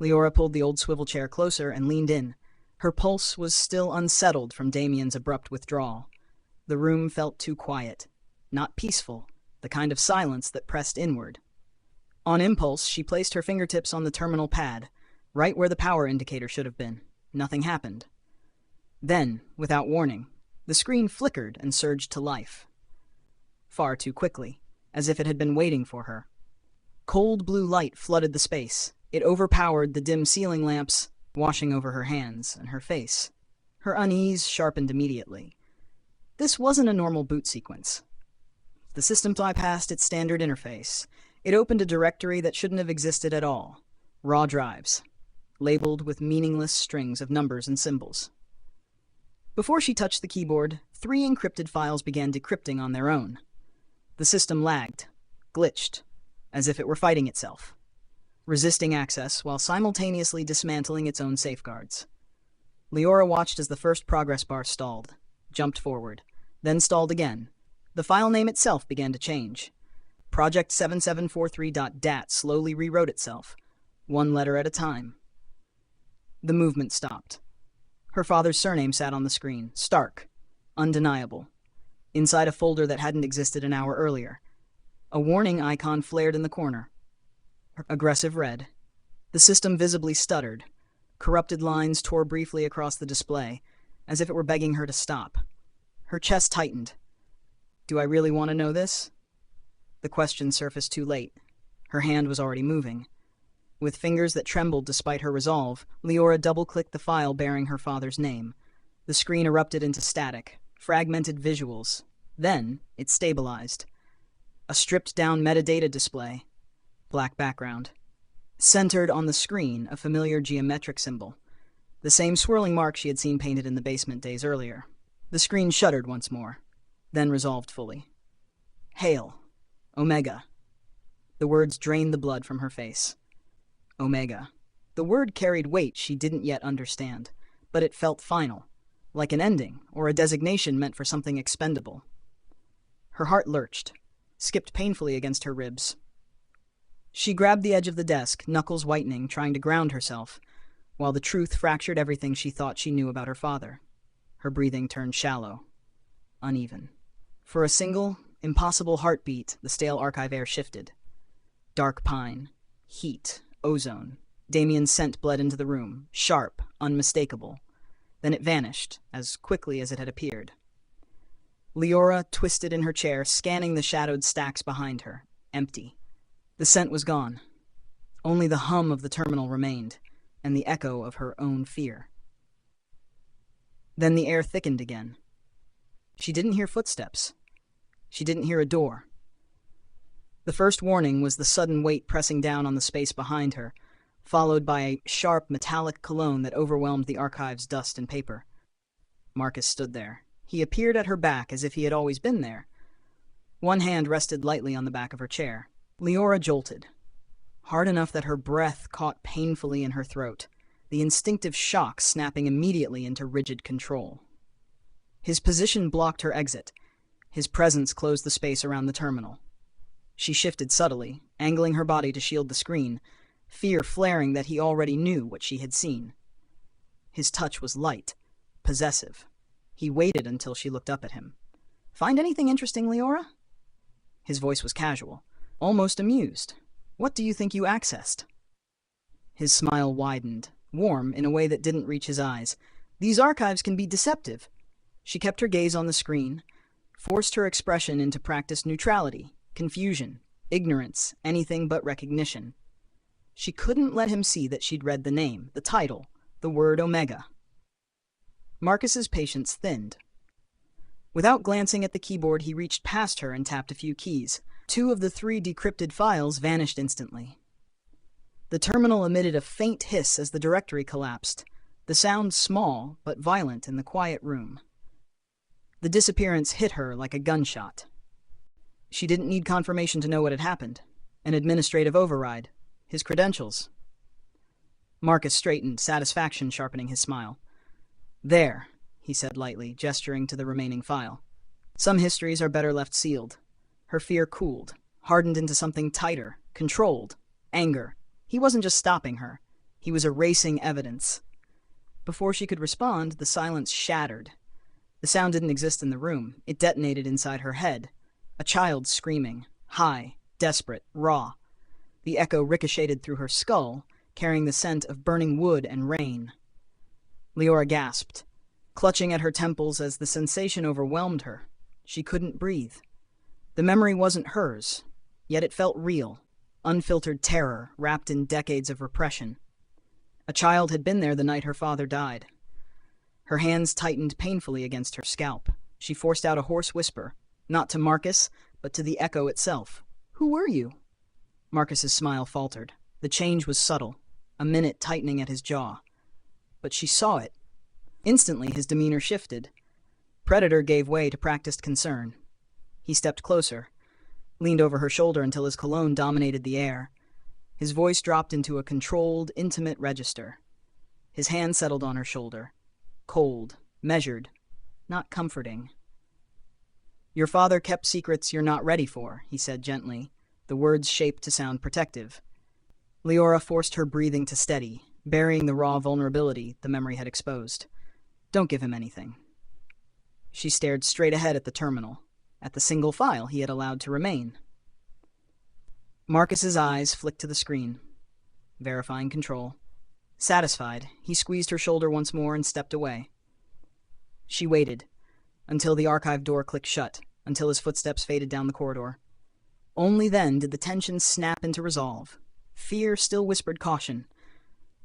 Leora pulled the old swivel chair closer and leaned in. Her pulse was still unsettled from Damien's abrupt withdrawal. The room felt too quiet, not peaceful, the kind of silence that pressed inward. On impulse, she placed her fingertips on the terminal pad, right where the power indicator should have been. Nothing happened. Then, without warning, the screen flickered and surged to life. Far too quickly, as if it had been waiting for her. Cold blue light flooded the space. It overpowered the dim ceiling lamps, washing over her hands and her face. Her unease sharpened immediately. This wasn't a normal boot sequence. The system bypassed its standard interface. It opened a directory that shouldn't have existed at all. Raw drives, labeled with meaningless strings of numbers and symbols. Before she touched the keyboard, 3 encrypted files began decrypting on their own. The system lagged, glitched, as if it were fighting itself, resisting access while simultaneously dismantling its own safeguards. Leora watched as the first progress bar stalled, jumped forward, then stalled again. The file name itself began to change. Project 7743.dat slowly rewrote itself, 1 letter at a time. The movement stopped. Her father's surname sat on the screen, stark, undeniable, inside a folder that hadn't existed an hour earlier. A warning icon flared in the corner. Aggressive red. The system visibly stuttered. Corrupted lines tore briefly across the display, as if it were begging her to stop. Her chest tightened. "Do I really want to know this?" The question surfaced too late. Her hand was already moving. With fingers that trembled despite her resolve, Leora double-clicked the file bearing her father's name. The screen erupted into static, fragmented visuals. Then, it stabilized. A stripped-down metadata display. Black background. Centered on the screen, a familiar geometric symbol. The same swirling mark she had seen painted in the basement days earlier. The screen shuddered once more, then resolved fully. Hail. Omega. The words drained the blood from her face. Omega. The word carried weight she didn't yet understand, but it felt final, like an ending or a designation meant for something expendable. Her heart lurched, skipped painfully against her ribs. She grabbed the edge of the desk, knuckles whitening, trying to ground herself, while the truth fractured everything she thought she knew about her father. Her breathing turned shallow, uneven. For a single, impossible heartbeat, the stale archive air shifted. Dark pine, heat, ozone. Damien's scent bled into the room, sharp, unmistakable. Then it vanished, as quickly as it had appeared. Leora twisted in her chair, scanning the shadowed stacks behind her. Empty. The scent was gone. Only the hum of the terminal remained, and the echo of her own fear. Then the air thickened again. She didn't hear footsteps. She didn't hear a door. The first warning was the sudden weight pressing down on the space behind her, followed by a sharp metallic cologne that overwhelmed the archive's dust and paper. Marcus stood there. He appeared at her back as if he had always been there. One hand rested lightly on the back of her chair. Leora jolted, hard enough that her breath caught painfully in her throat, the instinctive shock snapping immediately into rigid control. His position blocked her exit. His presence closed the space around the terminal. She shifted subtly, angling her body to shield the screen, fear flaring that he already knew what she had seen. His touch was light, possessive. He waited until she looked up at him. "Find anything interesting, Leora?" His voice was casual, almost amused. "What do you think you accessed?" His smile widened, warm in a way that didn't reach his eyes. "These archives can be deceptive." She kept her gaze on the screen, forced her expression into practiced neutrality, confusion, ignorance, anything but recognition. She couldn't let him see that she'd read the name, the title, the word Omega. Marcus's patience thinned. Without glancing at the keyboard, he reached past her and tapped a few keys. 2 of the 3 decrypted files vanished instantly. The terminal emitted a faint hiss as the directory collapsed, the sound small but violent in the quiet room. The disappearance hit her like a gunshot. She didn't need confirmation to know what had happened. An administrative override. His credentials. Marcus straightened, satisfaction sharpening his smile. "There," he said lightly, gesturing to the remaining file. "Some histories are better left sealed." Her fear cooled, hardened into something tighter, controlled, anger. He wasn't just stopping her. He was erasing evidence. Before she could respond, the silence shattered. The sound didn't exist in the room. It detonated inside her head. A child screaming, high, desperate, raw. The echo ricocheted through her skull, carrying the scent of burning wood and rain. Leora gasped, clutching at her temples as the sensation overwhelmed her. She couldn't breathe. The memory wasn't hers, yet it felt real, unfiltered terror wrapped in decades of repression. A child had been there the night her father died. Her hands tightened painfully against her scalp. She forced out a hoarse whisper, not to Marcus, but to the echo itself. "Who were you?" Marcus's smile faltered. The change was subtle, a minute tightening at his jaw. But she saw it. Instantly, his demeanor shifted. Predator gave way to practiced concern. He stepped closer, leaned over her shoulder until his cologne dominated the air. His voice dropped into a controlled, intimate register. His hand settled on her shoulder. Cold, measured, not comforting. "Your father kept secrets you're not ready for," he said gently, the words shaped to sound protective. Leora forced her breathing to steady, burying the raw vulnerability the memory had exposed. "Don't give him anything." She stared straight ahead at the terminal, at the single file he had allowed to remain. Marcus's eyes flicked to the screen, verifying control. Satisfied, he squeezed her shoulder once more and stepped away. She waited, until the archive door clicked shut, until his footsteps faded down the corridor. Only then did the tension snap into resolve. Fear still whispered caution,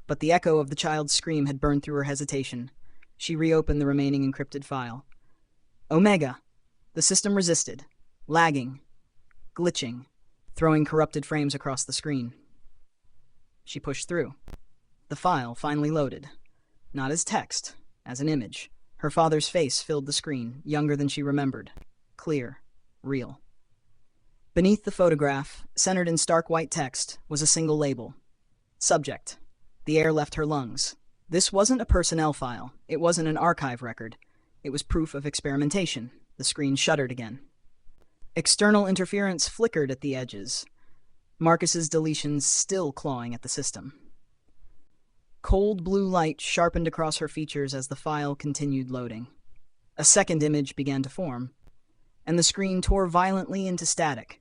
but the echo of the child's scream had burned through her hesitation. She reopened the remaining encrypted file. Omega. The system resisted, lagging, glitching, throwing corrupted frames across the screen. She pushed through. The file finally loaded, not as text, as an image. Her father's face filled the screen, younger than she remembered. Clear, real. Beneath the photograph, centered in stark white text, was a single label. Subject. The air left her lungs. This wasn't a personnel file. It wasn't an archive record. It was proof of experimentation. The screen shuddered again. External interference flickered at the edges. Marcus's deletions still clawing at the system. Cold blue light sharpened across her features as the file continued loading. A second image began to form, and the screen tore violently into static.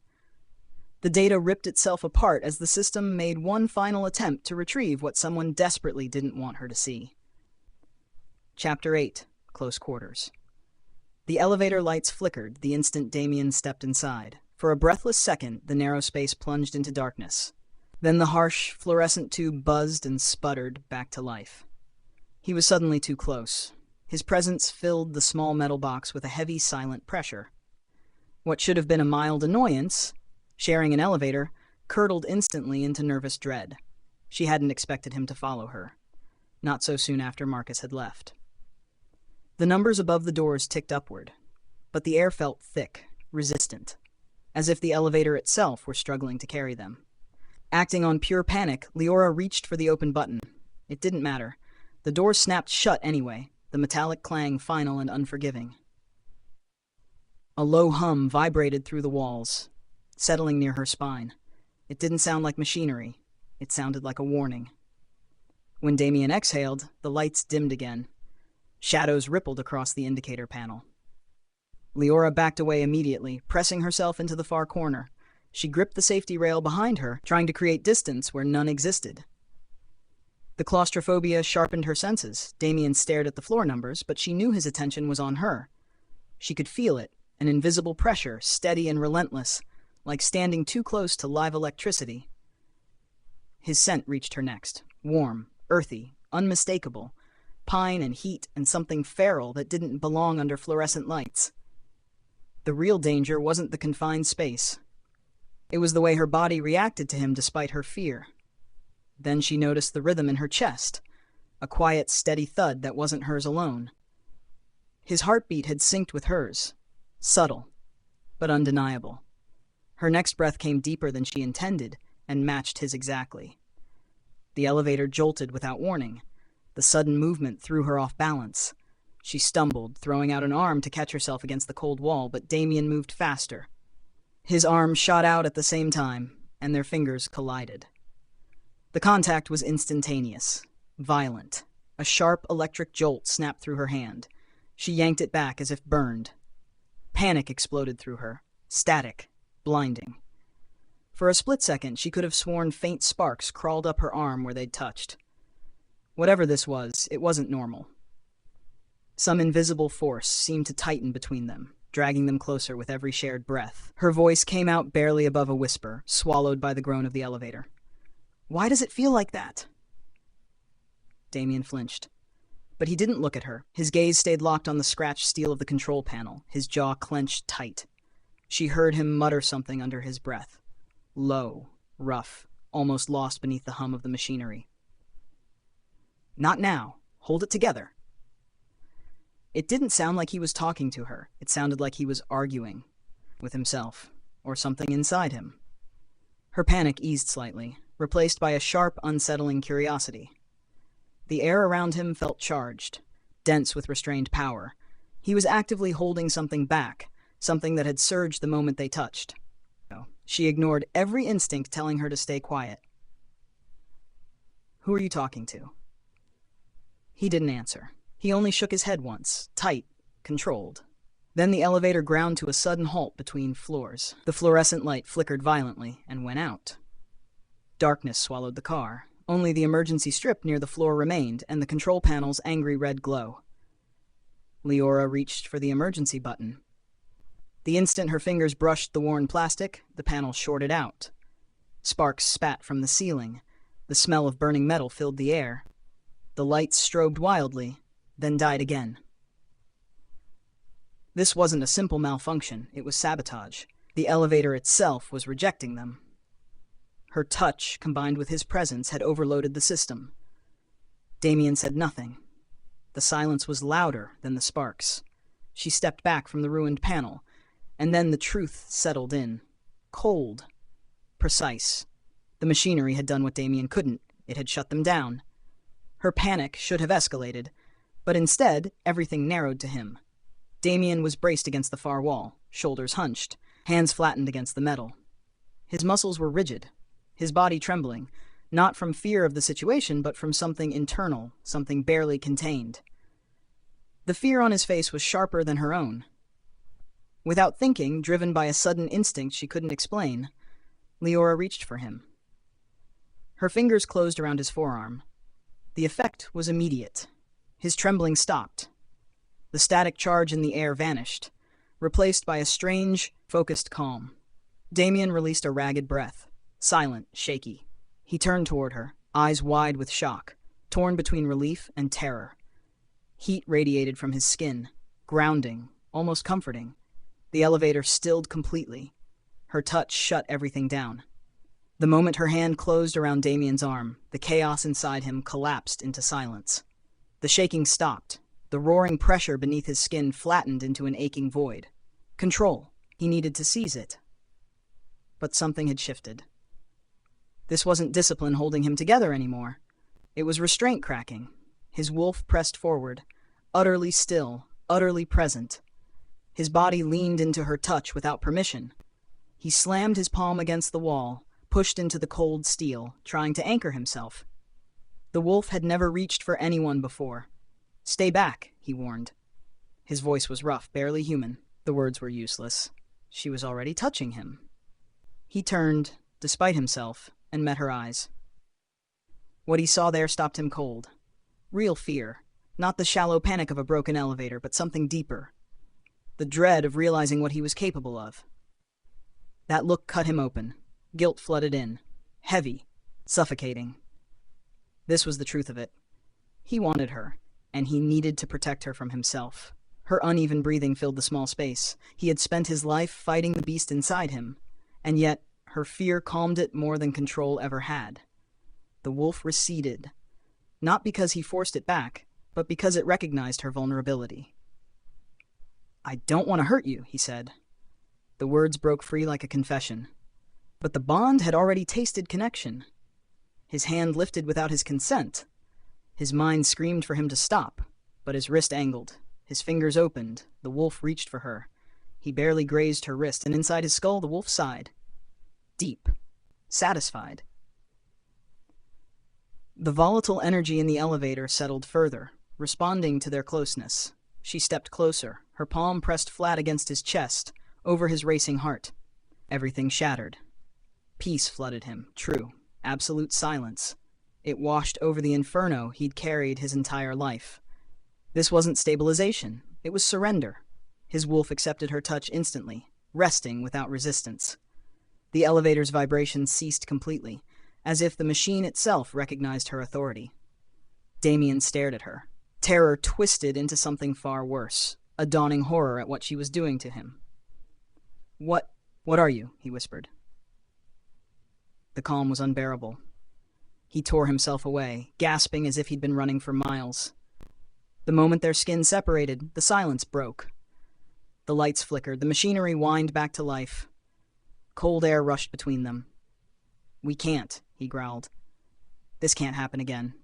The data ripped itself apart as the system made one final attempt to retrieve what someone desperately didn't want her to see. Chapter 8. Close Quarters. The elevator lights flickered the instant Damien stepped inside. For a breathless second, the narrow space plunged into darkness. Then the harsh, fluorescent tube buzzed and sputtered back to life. He was suddenly too close. His presence filled the small metal box with a heavy, silent pressure. What should have been a mild annoyance, sharing an elevator, curdled instantly into nervous dread. She hadn't expected him to follow her. Not so soon after Marcus had left. The numbers above the doors ticked upward, but the air felt thick, resistant, as if the elevator itself were struggling to carry them. Acting on pure panic, Leora reached for the open button. It didn't matter. The door snapped shut anyway, the metallic clang final and unforgiving. A low hum vibrated through the walls, settling near her spine. It didn't sound like machinery. It sounded like a warning. When Damien exhaled, the lights dimmed again. Shadows rippled across the indicator panel. Leora backed away immediately, pressing herself into the far corner. She gripped the safety rail behind her, trying to create distance where none existed. The claustrophobia sharpened her senses. Damien stared at the floor numbers, but she knew his attention was on her. She could feel it, an invisible pressure, steady and relentless, like standing too close to live electricity. His scent reached her next, warm, earthy, unmistakable, pine and heat and something feral that didn't belong under fluorescent lights. The real danger wasn't the confined space. It was the way her body reacted to him despite her fear. Then she noticed the rhythm in her chest, a quiet, steady thud that wasn't hers alone. His heartbeat had synced with hers, subtle, but undeniable. Her next breath came deeper than she intended and matched his exactly. The elevator jolted without warning. The sudden movement threw her off balance. She stumbled, throwing out an arm to catch herself against the cold wall, but Damien moved faster. His arm shot out at the same time, and their fingers collided. The contact was instantaneous, violent. A sharp electric jolt snapped through her hand. She yanked it back as if burned. Panic exploded through her, static, blinding. For a split second, she could have sworn faint sparks crawled up her arm where they'd touched. Whatever this was, it wasn't normal. Some invisible force seemed to tighten between them, dragging them closer with every shared breath. Her voice came out barely above a whisper, swallowed by the groan of the elevator. "Why does it feel like that?" Damien flinched. But he didn't look at her. His gaze stayed locked on the scratched steel of the control panel, his jaw clenched tight. She heard him mutter something under his breath. Low, rough, almost lost beneath the hum of the machinery. "Not now. Hold it together." It didn't sound like he was talking to her. It sounded like he was arguing with himself, or something inside him. Her panic eased slightly, replaced by a sharp, unsettling curiosity. The air around him felt charged, dense with restrained power. He was actively holding something back, something that had surged the moment they touched. She ignored every instinct telling her to stay quiet. "Who are you talking to?" He didn't answer. He only shook his head once, tight, controlled. Then the elevator ground to a sudden halt between floors. The fluorescent light flickered violently and went out. Darkness swallowed the car. Only the emergency strip near the floor remained, and the control panel's angry red glow. Leora reached for the emergency button. The instant her fingers brushed the worn plastic, the panel shorted out. Sparks spat from the ceiling. The smell of burning metal filled the air. The lights strobed wildly, then died again. This wasn't a simple malfunction, it was sabotage. The elevator itself was rejecting them. Her touch, combined with his presence, had overloaded the system. Damien said nothing. The silence was louder than the sparks. She stepped back from the ruined panel, and then the truth settled in. Cold. Precise. The machinery had done what Damien couldn't. It had shut them down. Her panic should have escalated, but instead, everything narrowed to him. Damien was braced against the far wall, shoulders hunched, hands flattened against the metal. His muscles were rigid, his body trembling, not from fear of the situation, but from something internal, something barely contained. The fear on his face was sharper than her own. Without thinking, driven by a sudden instinct she couldn't explain, Leora reached for him. Her fingers closed around his forearm. The effect was immediate. His trembling stopped. The static charge in the air vanished, replaced by a strange, focused calm. Damien released a ragged breath, silent, shaky. He turned toward her, eyes wide with shock, torn between relief and terror. Heat radiated from his skin, grounding, almost comforting. The elevator stilled completely. Her touch shut everything down. The moment her hand closed around Damien's arm, the chaos inside him collapsed into silence. The shaking stopped. The roaring pressure beneath his skin flattened into an aching void. Control. He needed to seize it. But something had shifted. This wasn't discipline holding him together anymore. It was restraint cracking. His wolf pressed forward, utterly still, utterly present. His body leaned into her touch without permission. He slammed his palm against the wall, pushed into the cold steel, trying to anchor himself. The wolf had never reached for anyone before. "Stay back," he warned. His voice was rough, barely human. The words were useless. She was already touching him. He turned, despite himself, and met her eyes. What he saw there stopped him cold. Real fear. Not the shallow panic of a broken elevator, but something deeper. The dread of realizing what he was capable of. That look cut him open. Guilt flooded in. Heavy. Suffocating. This was the truth of it. He wanted her, and he needed to protect her from himself. Her uneven breathing filled the small space. He had spent his life fighting the beast inside him, and yet her fear calmed it more than control ever had. The wolf receded, not because he forced it back, but because it recognized her vulnerability. "I don't want to hurt you," he said. The words broke free like a confession. But the bond had already tasted connection. His hand lifted without his consent. His mind screamed for him to stop, but his wrist angled. His fingers opened. The wolf reached for her. He barely grazed her wrist, and inside his skull the wolf sighed. Deep. Satisfied. The volatile energy in the elevator settled further, responding to their closeness. She stepped closer, her palm pressed flat against his chest, over his racing heart. Everything shattered. Peace flooded him, true, absolute silence. It washed over the inferno he'd carried his entire life. This wasn't stabilization, it was surrender. His wolf accepted her touch instantly, resting without resistance. The elevator's vibrations ceased completely, as if the machine itself recognized her authority. Damien stared at her. Terror twisted into something far worse, a dawning horror at what she was doing to him. What are you?" he whispered. The calm was unbearable. He tore himself away, gasping as if he'd been running for miles. The moment their skin separated, the silence broke. The lights flickered, the machinery whined back to life. Cold air rushed between them. "We can't," he growled. "This can't happen again."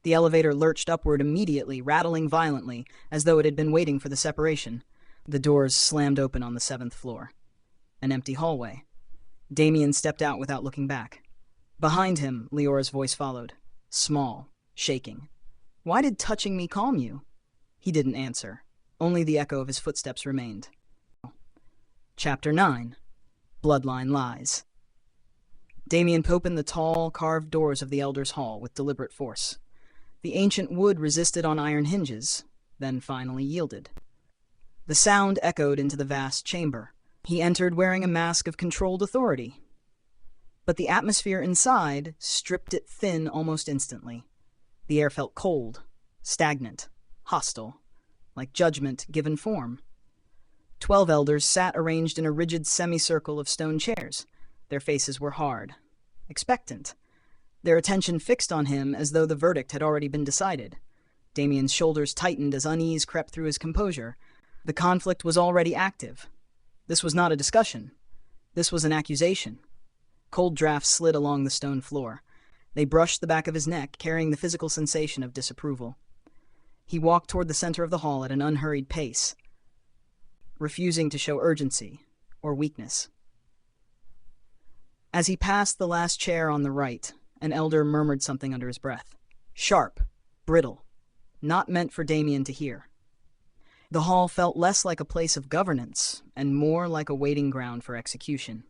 The elevator lurched upward immediately, rattling violently, as though it had been waiting for the separation. The doors slammed open on the 7th floor. An empty hallway. Damien stepped out without looking back. Behind him, Leora's voice followed. Small, shaking. "Why did touching me calm you?" He didn't answer. Only the echo of his footsteps remained. Chapter 9. Bloodline Lies. Damien opened the tall, carved doors of the Elder's Hall with deliberate force. The ancient wood resisted on iron hinges, then finally yielded. The sound echoed into the vast chamber. He entered wearing a mask of controlled authority. But the atmosphere inside stripped it thin almost instantly. The air felt cold, stagnant, hostile, like judgment given form. 12 elders sat arranged in a rigid semicircle of stone chairs. Their faces were hard, expectant, their attention fixed on him as though the verdict had already been decided. Damien's shoulders tightened as unease crept through his composure. The conflict was already active. This was not a discussion. This was an accusation. Cold drafts slid along the stone floor. They brushed the back of his neck, carrying the physical sensation of disapproval. He walked toward the center of the hall at an unhurried pace, refusing to show urgency or weakness. As he passed the last chair on the right, an elder murmured something under his breath. Sharp, brittle, not meant for Damien to hear. The hall felt less like a place of governance and more like a waiting ground for execution.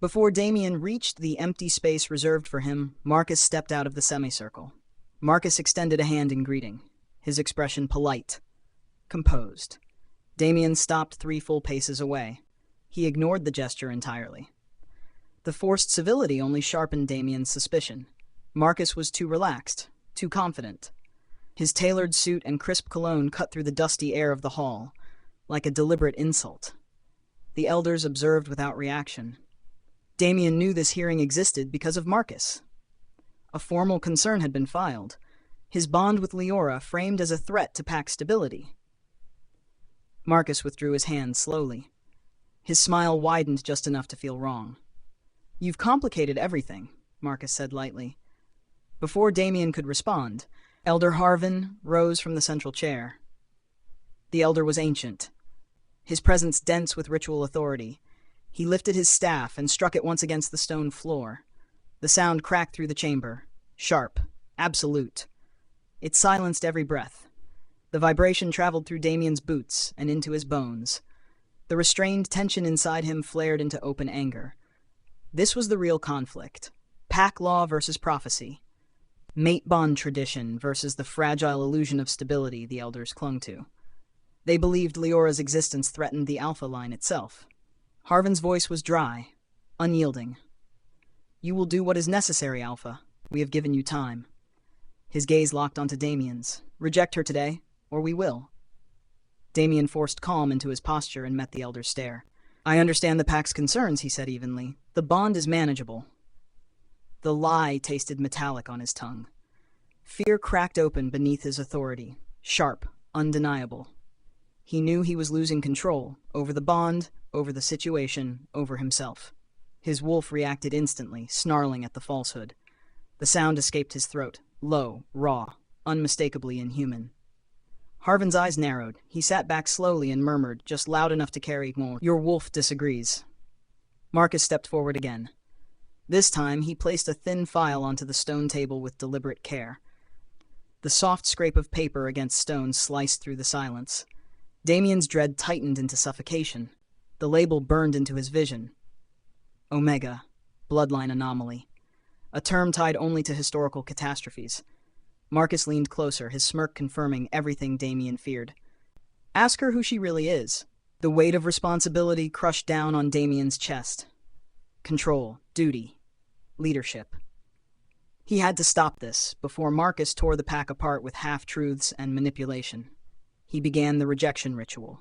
Before Damien reached the empty space reserved for him, Marcus stepped out of the semicircle. Marcus extended a hand in greeting, his expression polite, composed. Damien stopped 3 full paces away. He ignored the gesture entirely. The forced civility only sharpened Damien's suspicion. Marcus was too relaxed, too confident. His tailored suit and crisp cologne cut through the dusty air of the hall, like a deliberate insult. The elders observed without reaction. Damien knew this hearing existed because of Marcus. A formal concern had been filed, his bond with Leora framed as a threat to pack stability. Marcus withdrew his hand slowly. His smile widened just enough to feel wrong. You've complicated everything, Marcus said lightly. Before Damien could respond, Elder Harvin rose from the central chair. The elder was ancient, his presence dense with ritual authority. He lifted his staff and struck it once against the stone floor. The sound cracked through the chamber, sharp, absolute. It silenced every breath. The vibration traveled through Damien's boots and into his bones. The restrained tension inside him flared into open anger. This was the real conflict. Pack law versus prophecy. Mate bond tradition versus the fragile illusion of stability the elders clung to. They believed Leora's existence threatened the Alpha line itself. Harvin's voice was dry, unyielding. You will do what is necessary, Alpha. We have given you time. His gaze locked onto Damien's. Reject her today, or we will. Damien forced calm into his posture and met the elder's stare. I understand the pack's concerns, he said evenly. The bond is manageable. The lie tasted metallic on his tongue. Fear cracked open beneath his authority, sharp, undeniable. He knew he was losing control over the bond, over the situation, over himself. His wolf reacted instantly, snarling at the falsehood. The sound escaped his throat, low, raw, unmistakably inhuman. Harvin's eyes narrowed. He sat back slowly and murmured, just loud enough to carry more. Your wolf disagrees. Marcus stepped forward again. This time, he placed a thin file onto the stone table with deliberate care. The soft scrape of paper against stone sliced through the silence. Damien's dread tightened into suffocation. The label burned into his vision. Omega, bloodline anomaly. A term tied only to historical catastrophes. Marcus leaned closer, his smirk confirming everything Damien feared. Ask her who she really is. The weight of responsibility crushed down on Damien's chest. Control, duty, leadership. He had to stop this before Marcus tore the pack apart with half-truths and manipulation. He began the rejection ritual.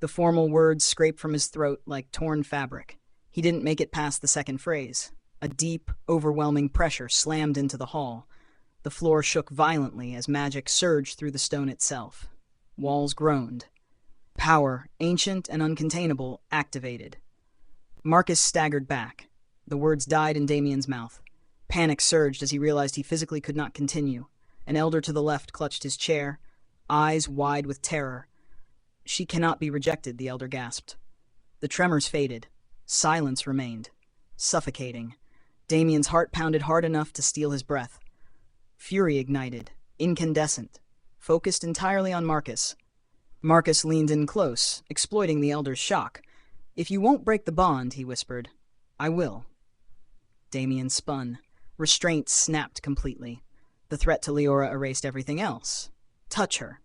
The formal words scraped from his throat like torn fabric. He didn't make it past the second phrase. A deep, overwhelming pressure slammed into the hall. The floor shook violently as magic surged through the stone itself. Walls groaned. Power, ancient and uncontainable, activated. Marcus staggered back. The words died in Damien's mouth. Panic surged as he realized he physically could not continue. An elder to the left clutched his chair, eyes wide with terror. She cannot be rejected, the elder gasped. The tremors faded. Silence remained. Suffocating. Damien's heart pounded hard enough to steal his breath. Fury ignited, incandescent, focused entirely on Marcus. Marcus leaned in close, exploiting the elder's shock. If you won't break the bond, he whispered, I will. Damien spun. Restraint snapped completely. The threat to Leora erased everything else. Touch her,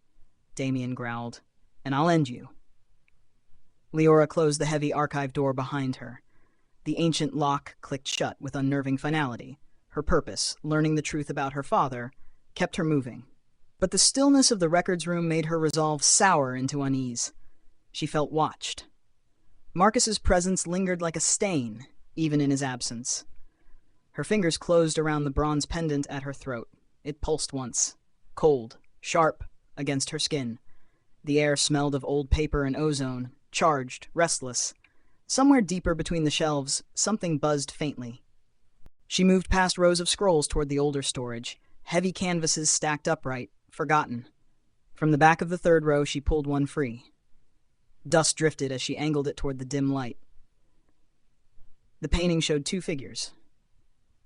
Damien growled. and I'll end you. Leora closed the heavy archive door behind her. The ancient lock clicked shut with unnerving finality. Her purpose, learning the truth about her father, kept her moving. But the stillness of the records room made her resolve sour into unease. She felt watched. Marcus's presence lingered like a stain, even in his absence. Her fingers closed around the bronze pendant at her throat. It pulsed once, cold, sharp, against her skin. The air smelled of old paper and ozone, charged, restless. Somewhere deeper between the shelves, something buzzed faintly. She moved past rows of scrolls toward the older storage, heavy canvases stacked upright, forgotten. From the back of the third row, she pulled one free. Dust drifted as she angled it toward the dim light. The painting showed two figures.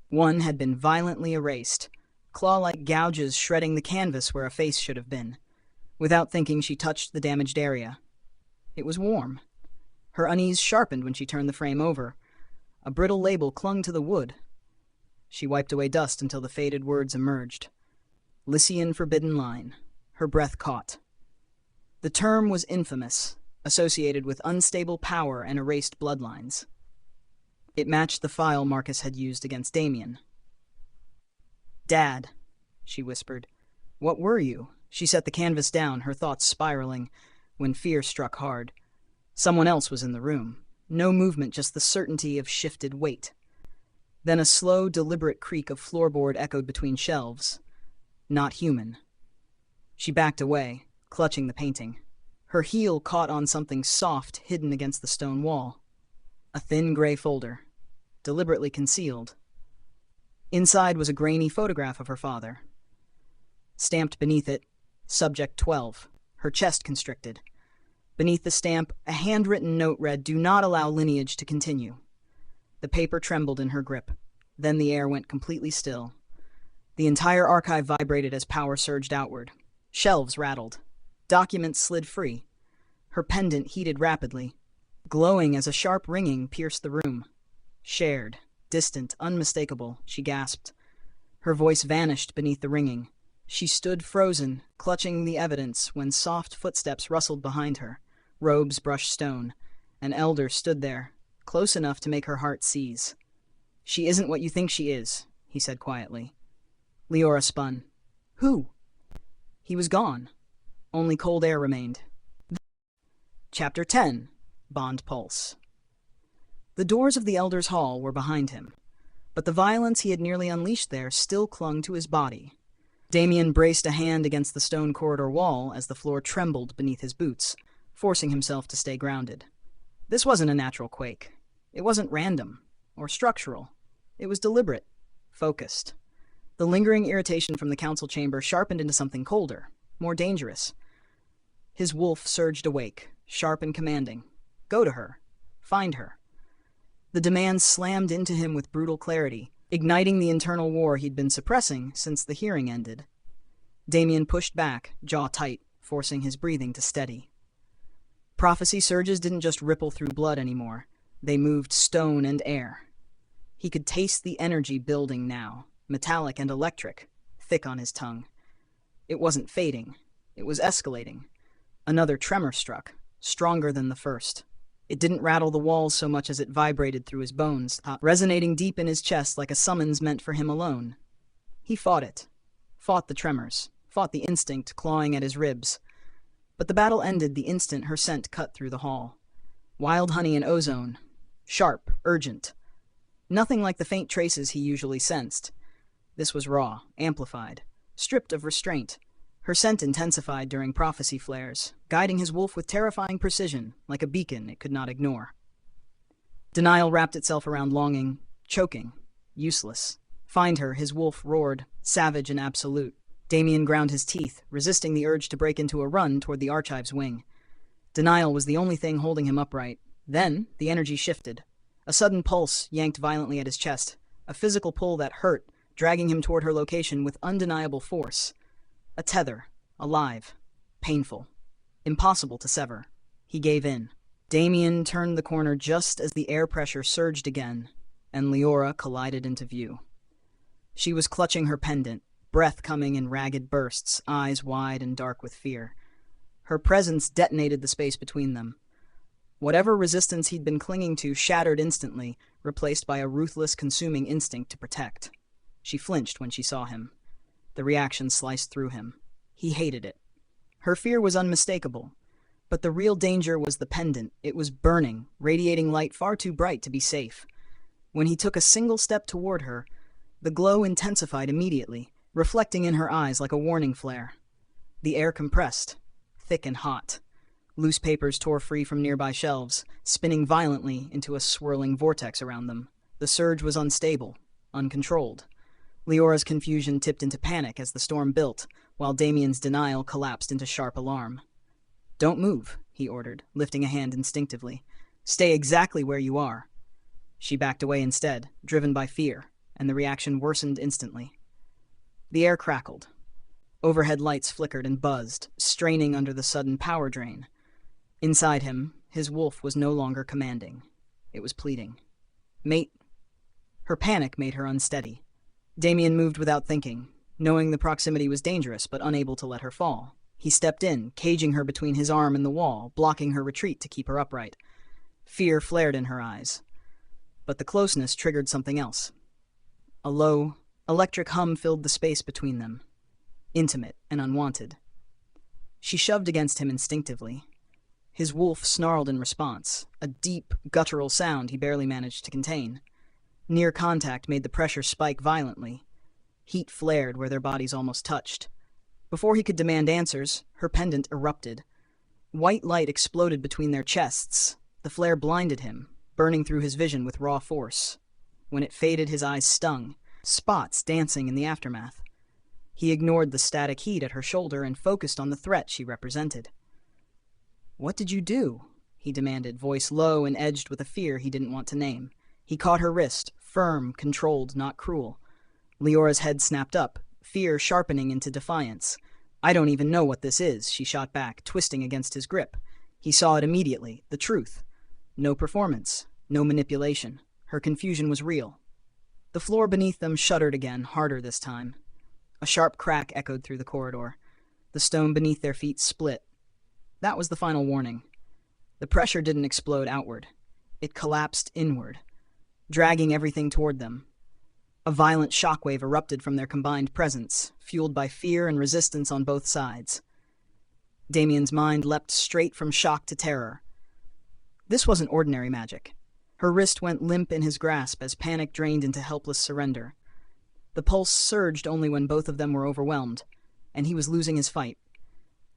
One had been violently erased, claw-like gouges shredding the canvas where a face should have been. Without thinking, she touched the damaged area. It was warm. Her unease sharpened when she turned the frame over. A brittle label clung to the wood. She wiped away dust until the faded words emerged. Lycian forbidden line. Her breath caught. The term was infamous, associated with unstable power and erased bloodlines. It matched the file Marcus had used against Damien. "Dad," she whispered. "What were you?" She set the canvas down, her thoughts spiraling, when fear struck hard. Someone else was in the room. No movement, just the certainty of shifted weight. Then a slow, deliberate creak of floorboard echoed between shelves. Not human. She backed away, clutching the painting. Her heel caught on something soft hidden against the stone wall. A thin gray folder, deliberately concealed. Inside was a grainy photograph of her father. Stamped beneath it, Subject 12, her chest constricted. Beneath the stamp, a handwritten note read, "Do not allow lineage to continue." The paper trembled in her grip. Then the air went completely still. The entire archive vibrated as power surged outward. Shelves rattled. Documents slid free. Her pendant heated rapidly, glowing as a sharp ringing pierced the room. Shared, distant, unmistakable, she gasped. Her voice vanished beneath the ringing. She stood frozen, clutching the evidence, when soft footsteps rustled behind her. Robes brushed stone. An elder stood there, close enough to make her heart seize. "She isn't what you think she is," he said quietly. Leora spun. "Who?" He was gone. Only cold air remained. Chapter 10. Bond Pulse. The doors of the Elder's Hall were behind him, but the violence he had nearly unleashed there still clung to his body. Damien braced a hand against the stone corridor wall as the floor trembled beneath his boots, forcing himself to stay grounded. This wasn't a natural quake. It wasn't random or structural. It was deliberate, focused. The lingering irritation from the council chamber sharpened into something colder, more dangerous. His wolf surged awake, sharp and commanding. Go to her. Find her. The demand slammed into him with brutal clarity, igniting the internal war he'd been suppressing since the hearing ended. Damien pushed back, jaw tight, forcing his breathing to steady. Prophecy surges didn't just ripple through blood anymore. They moved stone and air. He could taste the energy building now, metallic and electric, thick on his tongue. It wasn't fading. It was escalating. Another tremor struck, stronger than the first. It didn't rattle the walls so much as it vibrated through his bones, resonating deep in his chest like a summons meant for him alone. He fought it. Fought the tremors. Fought the instinct clawing at his ribs. But the battle ended the instant her scent cut through the hall. Wild honey and ozone. Sharp, urgent. Nothing like the faint traces he usually sensed. This was raw, amplified, stripped of restraint. Her scent intensified during prophecy flares, guiding his wolf with terrifying precision, like a beacon it could not ignore. Denial wrapped itself around longing, choking, useless. Find her, his wolf roared, savage and absolute. Damien ground his teeth, resisting the urge to break into a run toward the archive's wing. Denial was the only thing holding him upright. Then, the energy shifted. A sudden pulse yanked violently at his chest, a physical pull that hurt, dragging him toward her location with undeniable force. A tether, alive, painful, impossible to sever. He gave in. Damien turned the corner just as the air pressure surged again, and Leora collided into view. She was clutching her pendant, breath coming in ragged bursts, eyes wide and dark with fear. Her presence detonated the space between them. Whatever resistance he'd been clinging to shattered instantly, replaced by a ruthless, consuming instinct to protect. She flinched when she saw him. The reaction sliced through him. He hated it. Her fear was unmistakable. But the real danger was the pendant. It was burning, radiating light far too bright to be safe. When he took a single step toward her, the glow intensified immediately, reflecting in her eyes like a warning flare. The air compressed, thick and hot. Loose papers tore free from nearby shelves, spinning violently into a swirling vortex around them. The surge was unstable, uncontrolled. Leora's confusion tipped into panic as the storm built, while Damien's denial collapsed into sharp alarm. "Don't move," he ordered, lifting a hand instinctively. "Stay exactly where you are." She backed away instead, driven by fear, and the reaction worsened instantly. The air crackled. Overhead lights flickered and buzzed, straining under the sudden power drain. Inside him, his wolf was no longer commanding. It was pleading. "Mate." Her panic made her unsteady. Damien moved without thinking, knowing the proximity was dangerous but unable to let her fall. He stepped in, caging her between his arm and the wall, blocking her retreat to keep her upright. Fear flared in her eyes. But the closeness triggered something else. A low, electric hum filled the space between them, intimate and unwanted. She shoved against him instinctively. His wolf snarled in response, a deep, guttural sound he barely managed to contain. Near contact made the pressure spike violently. Heat flared where their bodies almost touched. Before he could demand answers, her pendant erupted. White light exploded between their chests. The flare blinded him, burning through his vision with raw force. When it faded, his eyes stung, spots dancing in the aftermath. He ignored the static heat at her shoulder and focused on the threat she represented. "What did you do?" he demanded, voice low and edged with a fear he didn't want to name. He caught her wrist, firm, controlled, not cruel. Leora's head snapped up, fear sharpening into defiance. "I don't even know what this is," she shot back, twisting against his grip. He saw it immediately, the truth. No performance, no manipulation. Her confusion was real. The floor beneath them shuddered again, harder this time. A sharp crack echoed through the corridor. The stone beneath their feet split. That was the final warning. The pressure didn't explode outward. It collapsed inward, dragging everything toward them. A violent shockwave erupted from their combined presence, fueled by fear and resistance on both sides. Damien's mind leapt straight from shock to terror. This wasn't ordinary magic. Her wrist went limp in his grasp as panic drained into helpless surrender. The pulse surged only when both of them were overwhelmed, and he was losing his fight.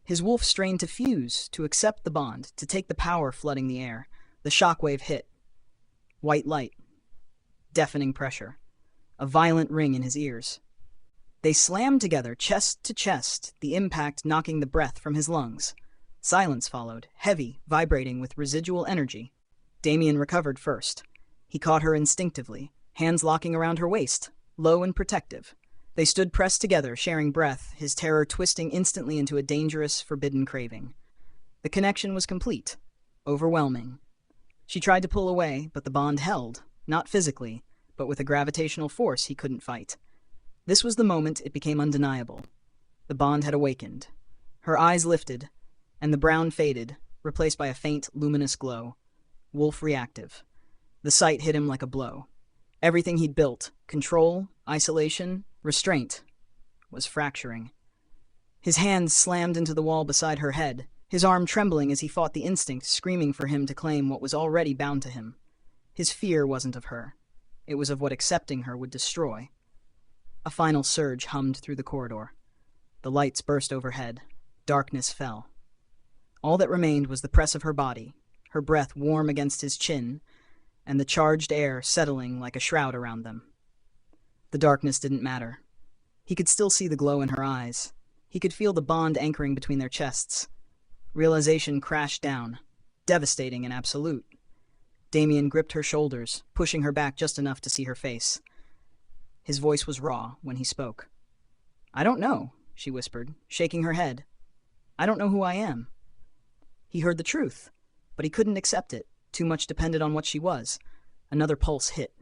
His wolf strained to fuse, to accept the bond, to take the power flooding the air. The shockwave hit. White light. Deafening pressure. A violent ring in his ears. They slammed together, chest to chest, the impact knocking the breath from his lungs. Silence followed, heavy, vibrating with residual energy. Damien recovered first. He caught her instinctively, hands locking around her waist, low and protective. They stood pressed together, sharing breath, his terror twisting instantly into a dangerous, forbidden craving. The connection was complete, overwhelming. She tried to pull away, but the bond held, not physically, but with a gravitational force he couldn't fight. This was the moment it became undeniable. The bond had awakened. Her eyes lifted, and the brown faded, replaced by a faint, luminous glow. Wolf reactive. The sight hit him like a blow. Everything he'd built, control, isolation, restraint, was fracturing. His hands slammed into the wall beside her head, his arm trembling as he fought the instinct screaming for him to claim what was already bound to him. His fear wasn't of her. It was of what accepting her would destroy. A final surge hummed through the corridor. The lights burst overhead. Darkness fell. All that remained was the press of her body, her breath warm against his chin, and the charged air settling like a shroud around them. The darkness didn't matter. He could still see the glow in her eyes. He could feel the bond anchoring between their chests. Realization crashed down, devastating and absolute. Damien gripped her shoulders, pushing her back just enough to see her face. His voice was raw when he spoke. "I don't know," she whispered, shaking her head. "I don't know who I am." He heard the truth, but he couldn't accept it. Too much depended on what she was. Another pulse hit.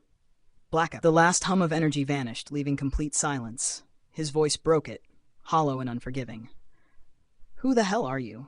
Blackout. The last hum of energy vanished, leaving complete silence. His voice broke it, hollow and unforgiving. "Who the hell are you?"